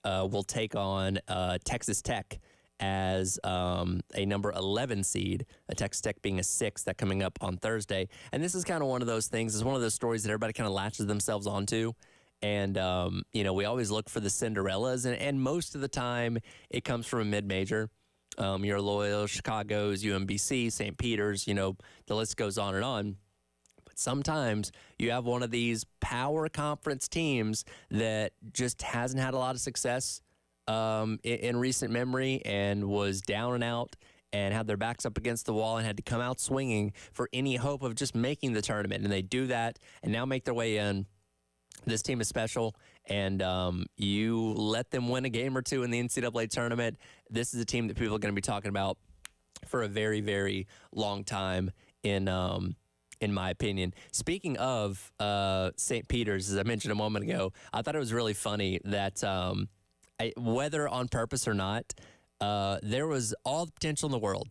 will take on Texas Tech as a number 11 seed, Texas Tech being a 6, that coming up on Thursday. And this is kind of one of those things, it's one of those stories that everybody kind of latches themselves onto. And, we always look for the Cinderellas, and most of the time it comes from a mid-major. Your Loyola, Chicago's, UMBC, St. Peter's, the list goes on and on. But sometimes you have one of these power conference teams that just hasn't had a lot of success in recent memory and was down and out and had their backs up against the wall and had to come out swinging for any hope of just making the tournament. And they do that and now make their way in. This team is special, and you let them win a game or two in the NCAA tournament. This is a team that people are going to be talking about for a very, very long time, in my opinion. Speaking of St. Peter's, as I mentioned a moment ago, I thought it was really funny that whether on purpose or not, there was all the potential in the world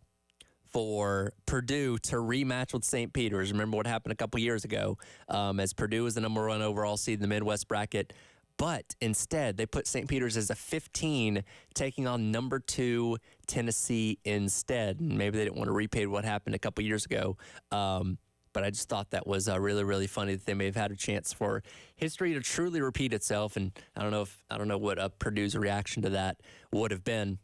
for Purdue to rematch with St. Peter's. Remember what happened a couple years ago, as Purdue was the number 1 overall seed in the Midwest bracket. But instead, they put St. Peter's as a 15, taking on number 2 Tennessee instead. Maybe they didn't want to repeat what happened a couple years ago. But I just thought that was really, really funny that they may have had a chance for history to truly repeat itself. And I don't know what Purdue's reaction to that would have been.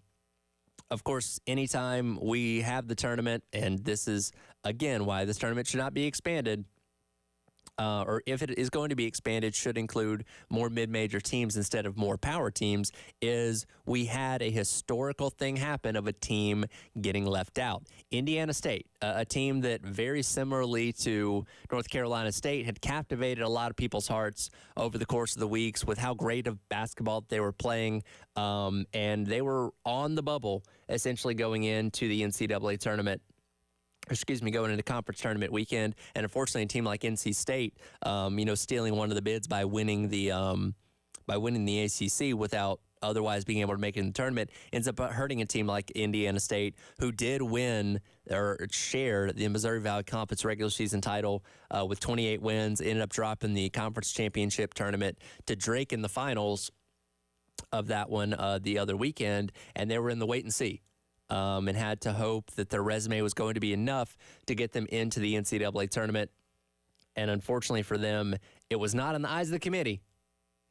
Of course, anytime we have the tournament, and this is, again, why this tournament should not be expanded, or if it is going to be expanded, should include more mid-major teams instead of more power teams, is we had a historical thing happen of a team getting left out. Indiana State, a team that very similarly to North Carolina State had captivated a lot of people's hearts over the course of the weeks with how great of basketball they were playing, and they were on the bubble essentially going into the NCAA tournament. Going into conference tournament weekend, and unfortunately, a team like NC State, stealing one of the bids by winning the ACC without otherwise being able to make it in the tournament, ends up hurting a team like Indiana State, who did win or share the Missouri Valley Conference regular season title with 28 wins. Ended up dropping the conference championship tournament to Drake in the finals of that one the other weekend, and they were in the wait and see. And had to hope that their resume was going to be enough to get them into the NCAA tournament. And unfortunately for them, it was not in the eyes of the committee.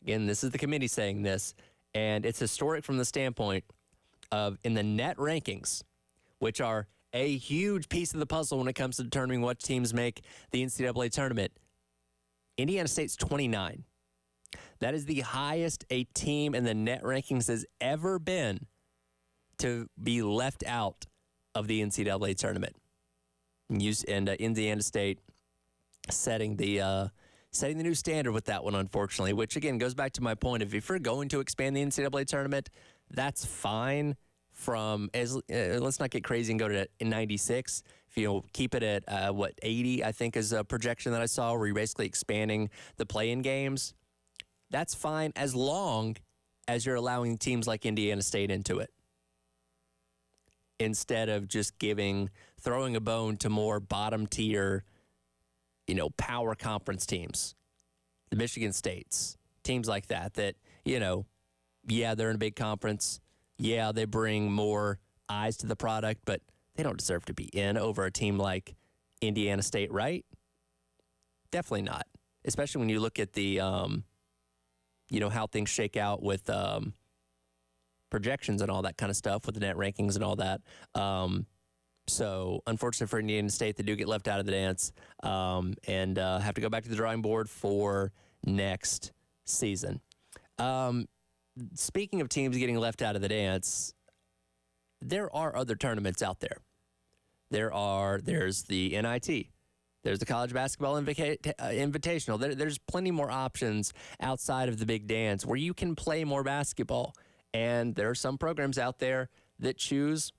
Again, this is the committee saying this. And it's historic from the standpoint of, in the net rankings, which are a huge piece of the puzzle when it comes to determining what teams make the NCAA tournament, Indiana State's 29. That is the highest a team in the net rankings has ever been to be left out of the NCAA tournament. And Indiana State setting the new standard with that one, unfortunately, which, again, goes back to my point of if you're going to expand the NCAA tournament, that's fine let's not get crazy and go to 96. If you keep it at, 80, I think is a projection that I saw, where you're basically expanding the play-in games, that's fine as long as you're allowing teams like Indiana State into it, instead of just throwing a bone to more bottom tier, power conference teams, the Michigan States, teams like that, they're in a big conference. Yeah, they bring more eyes to the product, but they don't deserve to be in over a team like Indiana State, right? Definitely not. Especially when you look at the, how things shake out with, projections and all that kind of stuff with the net rankings and all that. So, unfortunately for Indiana State, they do get left out of the dance and have to go back to the drawing board for next season. Speaking of teams getting left out of the dance, there are other tournaments out there. There's the NIT. There's the College Basketball Invitational. There's plenty more options outside of the big dance where you can play more basketball. And there are some programs out there that choose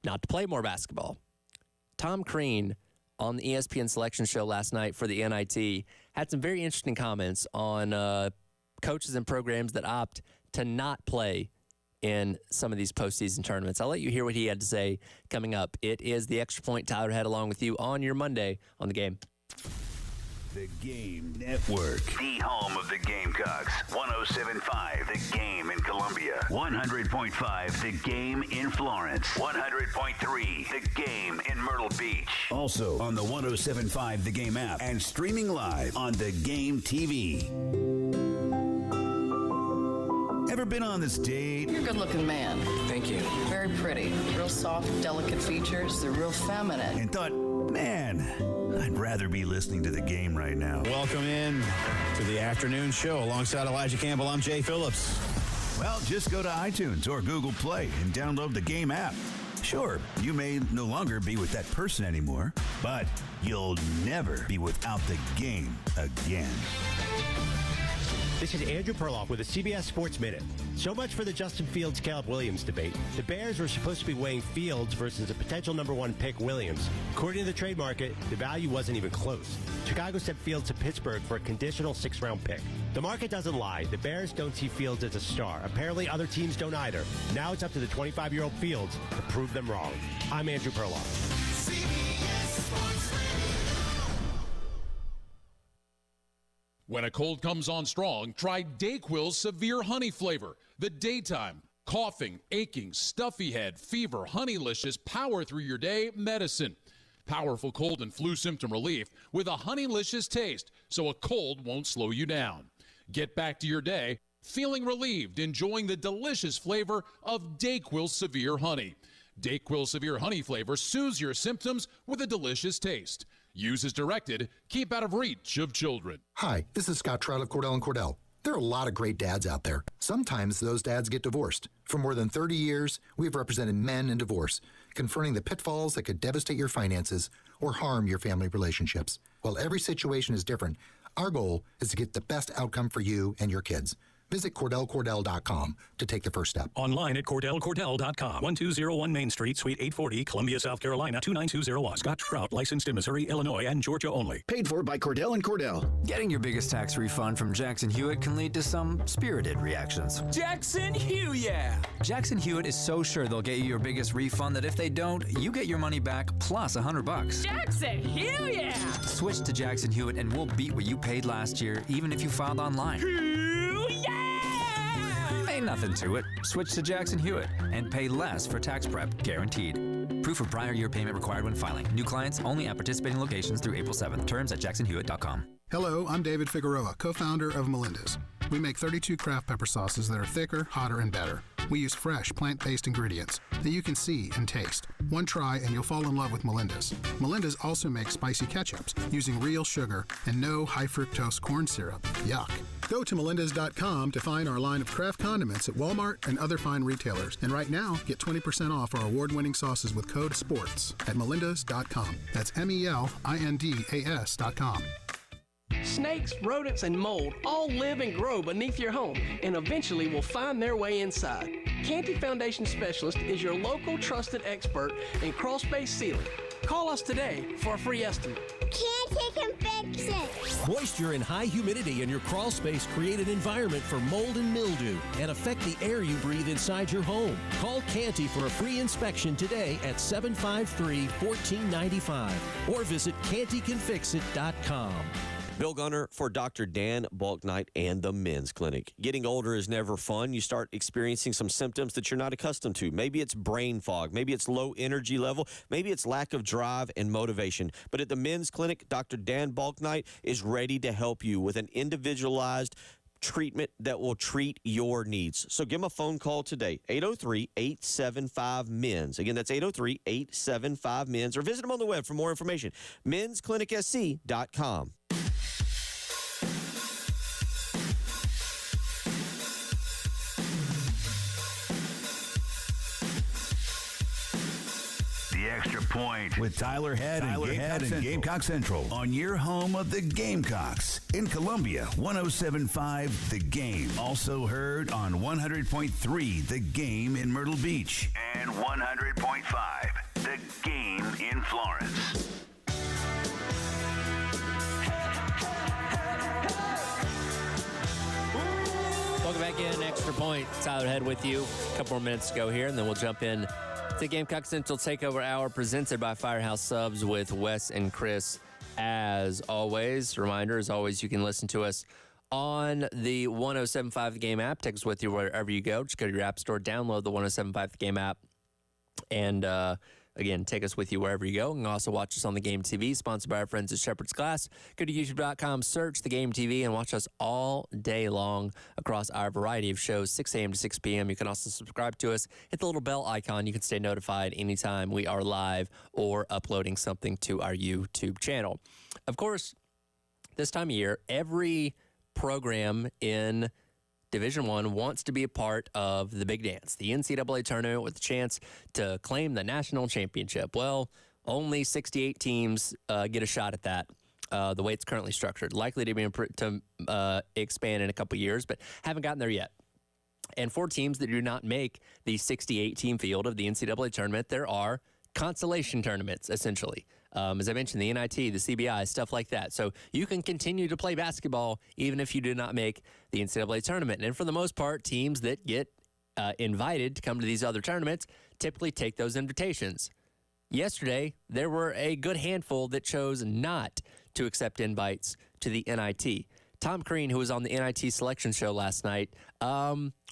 not to play more basketball. Tom Crean on the ESPN Selection Show last night for the NIT had some very interesting comments on coaches and programs that opt to not play in some of these postseason tournaments. I'll let you hear what he had to say coming up. It is the Extra Point. Tyler Head along with you on your Monday on The Game. The Game Network. The home of the Gamecocks. 107.5 The Game in Columbia. 100.5 The Game in Florence. 100.3 The Game in Myrtle Beach. Also on the 107.5 The Game app and streaming live on The Game TV. Ever been on this date? You're a good-looking man. Thank you. Very pretty. Real soft, delicate features. They're real feminine. And thought, man, I'd rather be listening to The Game right now. Welcome in to the afternoon show. Alongside Elijah Campbell, I'm Jay Phillips. Well, just go to iTunes or Google Play and download the Game app. Sure, you may no longer be with that person anymore, but you'll never be without the game again. This is Andrew Perloff with a CBS Sports Minute. So much for the Justin Fields-Caleb Williams debate. The Bears were supposed to be weighing Fields versus a potential number one pick Williams. According to the trade market, the value wasn't even close. Chicago sent Fields to Pittsburgh for a conditional 6th-round pick. The market doesn't lie. The Bears don't see Fields as a star. Apparently, other teams don't either. Now it's up to the 25-year-old Fields to prove them wrong. I'm Andrew Perloff. When a cold comes on strong, try DayQuil Severe Honey Flavor. The daytime, coughing, aching, stuffy head, fever, honeylicious, power through your day medicine. Powerful cold and flu symptom relief with a honeylicious taste, so a cold won't slow you down. Get back to your day feeling relieved, enjoying the delicious flavor of DayQuil Severe Honey. DayQuil Severe Honey Flavor soothes your symptoms with a delicious taste. Use as directed. Keep out of reach of children. Hi, this is Scott Trout of Cordell & Cordell. There are a lot of great dads out there. Sometimes those dads get divorced. For more than 30 years, we've represented men in divorce, confronting the pitfalls that could devastate your finances or harm your family relationships. While every situation is different, our goal is to get the best outcome for you and your kids. Visit CordellCordell.com to take the first step. Online at CordellCordell.com. 1201 Main Street, Suite 840, Columbia, South Carolina, 29201. Scott Trout, licensed in Missouri, Illinois, and Georgia only. Paid for by Cordell & Cordell. Getting your biggest tax refund from Jackson Hewitt can lead to some spirited reactions. Jackson Hewitt! Jackson Hewitt is so sure they'll get you your biggest refund that if they don't, you get your money back plus $100. Jackson Hewitt! Switch to Jackson Hewitt and we'll beat what you paid last year, even if you filed online. Ain't nothing to it. Switch to Jackson Hewitt and pay less for tax prep, guaranteed. Proof of prior year payment required when filing. New clients only at participating locations through April 7th. Terms at jacksonhewitt.com. Hello, I'm David Figueroa, co-founder of Melinda's. We make 32 craft pepper sauces that are thicker, hotter, and better. We use fresh, plant-based ingredients that you can see and taste. One try and you'll fall in love with Melinda's. Melinda's also makes spicy ketchups using real sugar and no high-fructose corn syrup. Yuck. Go to melindas.com to find our line of craft condiments at Walmart and other fine retailers. And right now, get 20% off our award-winning sauces with code SPORTS at melindas.com. That's melindas.com. Snakes, rodents, and mold all live and grow beneath your home and eventually will find their way inside. Canty Foundation Specialist is your local trusted expert in crawl space sealing. Call us today for a free estimate. Canty can fix it. Moisture and high humidity in your crawl space create an environment for mold and mildew and affect the air you breathe inside your home. Call Canty for a free inspection today at 753-1495 or visit cantycanfixit.com. Bill Gunner for Dr. Dan Balknight and the Men's Clinic. Getting older is never fun. You start experiencing some symptoms that you're not accustomed to. Maybe it's brain fog. Maybe it's low energy level. Maybe it's lack of drive and motivation. But at the Men's Clinic, Dr. Dan Balknight is ready to help you with an individualized treatment that will treat your needs. So give them a phone call today, 803-875-MENS. Again, that's 803-875-MENS, or visit them on the web for more information, mensclinicsc.com. Extra Point with Tyler Head and Gamecock Central on your home of the Gamecocks in Columbia, 107.5 The Game. Also heard on 100.3 The Game in Myrtle Beach and 100.5 The Game in Florence. Welcome back in. Extra Point. Tyler Head with you. A couple more minutes to go here, and then we'll jump in the Gamecock Central Takeover Hour presented by Firehouse Subs with Wes and Chris. As always, reminder, as always, you can listen to us on the 107.5 The Game app. Take us with you wherever you go. Just go to your app store, download the 107.5 The Game app, and again, take us with you wherever you go. You can also watch us on the Game TV, sponsored by our friends at Shepherd's Glass. Go to youtube.com, search the Game TV, and watch us all day long across our variety of shows, 6 a.m. to 6 p.m. You can also subscribe to us. Hit the little bell icon. You can stay notified anytime we are live or uploading something to our YouTube channel. Of course, this time of year, every program in Division I wants to be a part of the big dance, the NCAA tournament with a chance to claim the national championship. Well, only 68 teams get a shot at that, the way it's currently structured. Likely to be expand in a couple years, but haven't gotten there yet. And for teams that do not make the 68-team field of the NCAA tournament, there are consolation tournaments, essentially. As I mentioned, the NIT, the CBI, stuff like that. So you can continue to play basketball even if you do not make the NCAA tournament. And for the most part, teams that get invited to come to these other tournaments typically take those invitations. Yesterday, there were a good handful that chose not to accept invites to the NIT. Tom Crean, who was on the NIT selection show last night,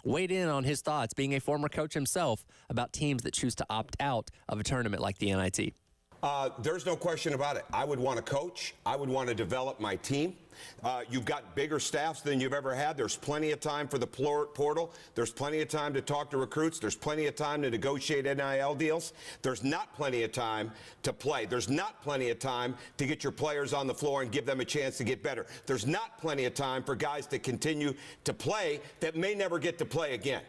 weighed in on his thoughts, being a former coach himself, about teams that choose to opt out of a tournament like the NIT. There's no question about it. I would want to coach. I would want to develop my team. You've got bigger staffs than you've ever had. There's plenty of time for the portal. There's plenty of time to talk to recruits. There's plenty of time to negotiate NIL deals. There's not plenty of time to play. There's not plenty of time to get your players on the floor and give them a chance to get better. There's not plenty of time for guys to continue to play that may never get to play again.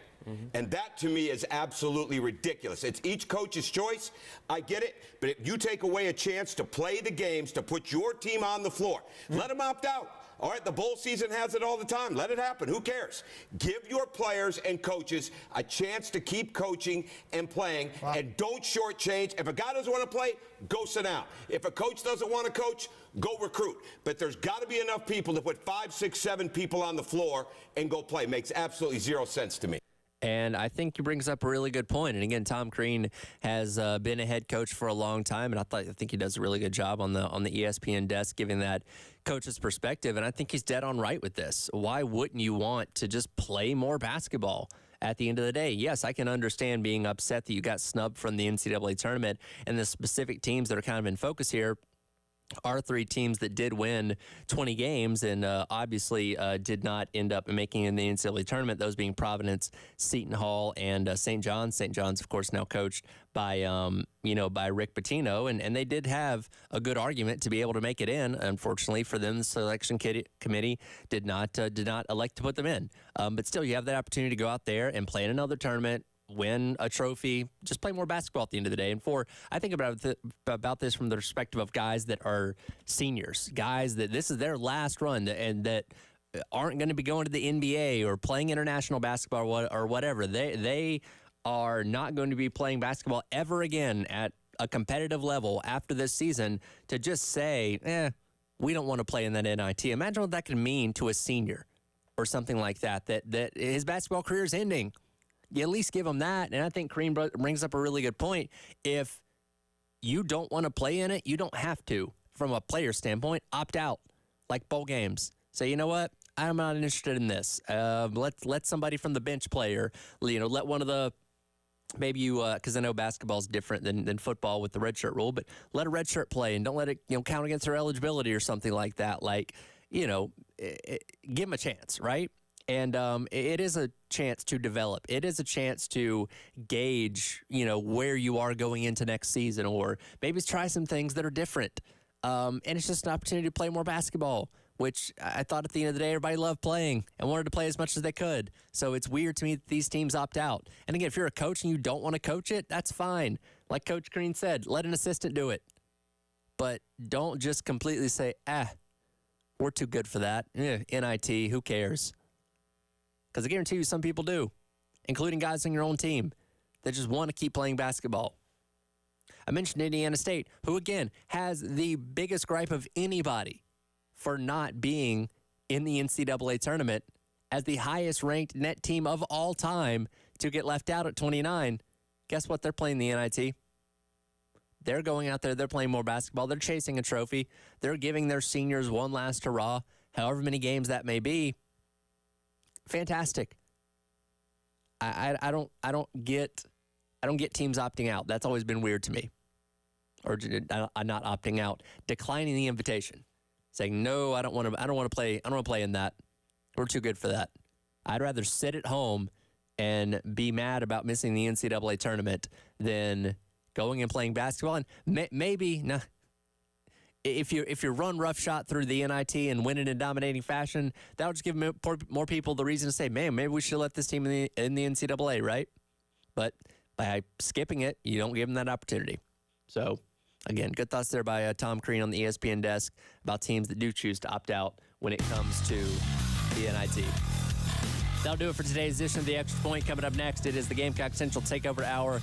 And that, to me, is absolutely ridiculous. It's each coach's choice. I get it. But if you take away a chance to play the games, to put your team on the floor, let them opt out. All right, the bowl season has it all the time. Let it happen. Who cares? Give your players and coaches a chance to keep coaching and playing, and don't shortchange. If a guy doesn't want to play, go sit down. If a coach doesn't want to coach, go recruit. But there's got to be enough people to put 5, 6, 7 people on the floor and go play. Makes absolutely zero sense to me. And I think he brings up a really good point. And again, Tom Crean has been a head coach for a long time, and I think he does a really good job on the ESPN desk, giving that coach's perspective. And I think he's dead on right with this. Why wouldn't you want to just play more basketball? At the end of the day, yes, I can understand being upset that you got snubbed from the NCAA tournament, and the specific teams that are kind of in focus here are 3 teams that did win 20 games and obviously did not end up making in the NCAA tournament, those being Providence, Seton Hall, and St. John's. St. John's, of course, now coached by, by Rick Pitino, and they did have a good argument to be able to make it in. Unfortunately for them, the selection committee did not elect to put them in. But still, you have that opportunity to go out there and play in another tournament, win a trophy, just play more basketball at the end of the day. And I think about this from the perspective of guys that are seniors, guys that this is their last run and that aren't going to be going to the NBA or playing international basketball or whatever. They are not going to be playing basketball ever again at a competitive level after this season, to just say, we don't want to play in that NIT. Imagine what that could mean to a senior or something like that his basketball career is ending. You at least give them that. And I think Crean brings up a really good point. If you don't want to play in it, you don't have to. From a player standpoint, opt out, like bowl games. Say, you know what? I'm not interested in this. Let somebody from the bench player, let one of the, maybe you, because I know basketball is different than football with the redshirt rule, but let a redshirt play and don't let it count against their eligibility or something like that. Give them a chance, right? And it is a chance to develop. It is a chance to gauge, where you are going into next season, or maybe try some things that are different. And it's just an opportunity to play more basketball, which I thought at the end of the day, everybody loved playing and wanted to play as much as they could. So it's weird to me that these teams opt out. And again, if you're a coach and you don't want to coach it, that's fine. Like Coach Green said, let an assistant do it. But don't just completely say, we're too good for that. NIT, who cares? Because I guarantee you some people do, including guys on your own team that just want to keep playing basketball. I mentioned Indiana State, who, again, has the biggest gripe of anybody for not being in the NCAA tournament as the highest-ranked net team of all time to get left out at 29. Guess what? They're playing the NIT. They're going out there. They're playing more basketball. They're chasing a trophy. They're giving their seniors one last hurrah, however many games that may be. Fantastic. I don't get teams opting out. That's always been weird to me. Or not opting out, declining the invitation, saying no, I don't want to play in that. We're too good for that. I'd rather sit at home and be mad about missing the NCAA tournament than going and playing basketball. And maybe if you run roughshod through the NIT and win it in dominating fashion, that would just give more people the reason to say, man, maybe we should let this team in the NCAA, right? But by skipping it, you don't give them that opportunity. So, again, good thoughts there by Tom Crean on the ESPN desk about teams that do choose to opt out when it comes to the NIT. That'll do it for today's edition of The Extra Point. Coming up next, it is the Gamecock Central Takeover Hour,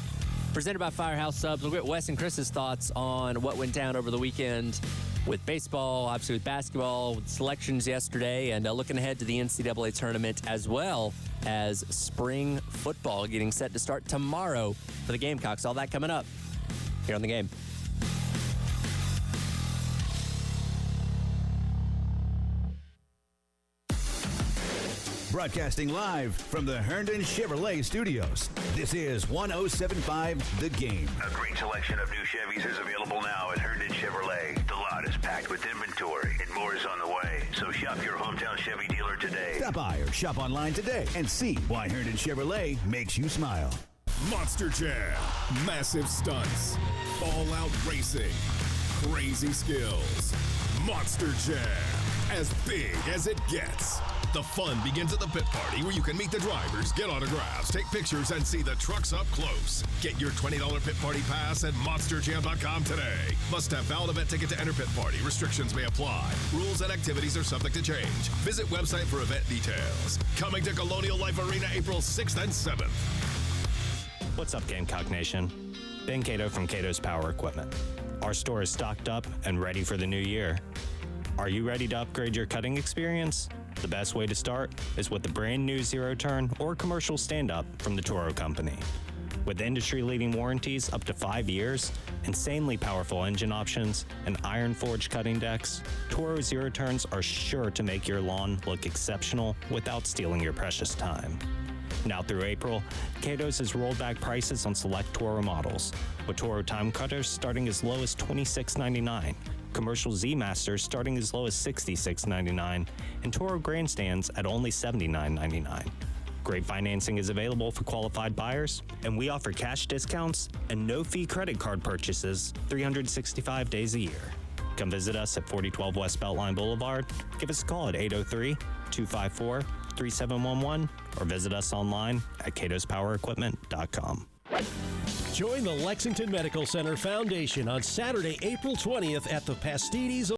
presented by Firehouse Subs. We'll get Wes and Chris's thoughts on what went down over the weekend with baseball, obviously with basketball, with selections yesterday, and looking ahead to the NCAA tournament, as well as spring football getting set to start tomorrow for the Gamecocks. All that coming up here on The Game. Broadcasting live from the Herndon Chevrolet Studios. This is 107.5 The Game. A great selection of new Chevys is available now at Herndon Chevrolet. The lot is packed with inventory and more is on the way. So shop your hometown Chevy dealer today. Stop by or shop online today and see why Herndon Chevrolet makes you smile. Monster Jam. Massive stunts. All-out racing. Crazy skills. Monster Jam. As big as it gets. The fun begins at the pit party, where you can meet the drivers, get autographs, take pictures, and see the trucks up close. Get your $20 pit party pass at monsterjam.com today. Must have valid event ticket to enter pit party. Restrictions may apply. Rules and activities are subject to change. Visit website for event details. Coming to Colonial Life Arena April 6th and 7th. What's up, Gamecock Nation? Ben Cato from Cato's Power Equipment. Our store is stocked up and ready for the new year. Are you ready to upgrade your cutting experience? The best way to start is with the brand new Zero Turn or commercial stand-up from the Toro Company. With industry-leading warranties up to 5 years, insanely powerful engine options, and iron-forged cutting decks, Toro Zero Turns are sure to make your lawn look exceptional without stealing your precious time. Now through April, Cato's has rolled back prices on select Toro models, with Toro Time Cutters starting as low as $26.99, commercial Z-Masters starting as low as $66.99, and Toro Grandstands at only $79.99. Great financing is available for qualified buyers, and we offer cash discounts and no-fee credit card purchases 365 days a year. Come visit us at 4012 West Beltline Boulevard, give us a call at 803-254-3711, or visit us online at catospowerequipment.com. Join the Lexington Medical Center Foundation on Saturday, April 20th at the Pastides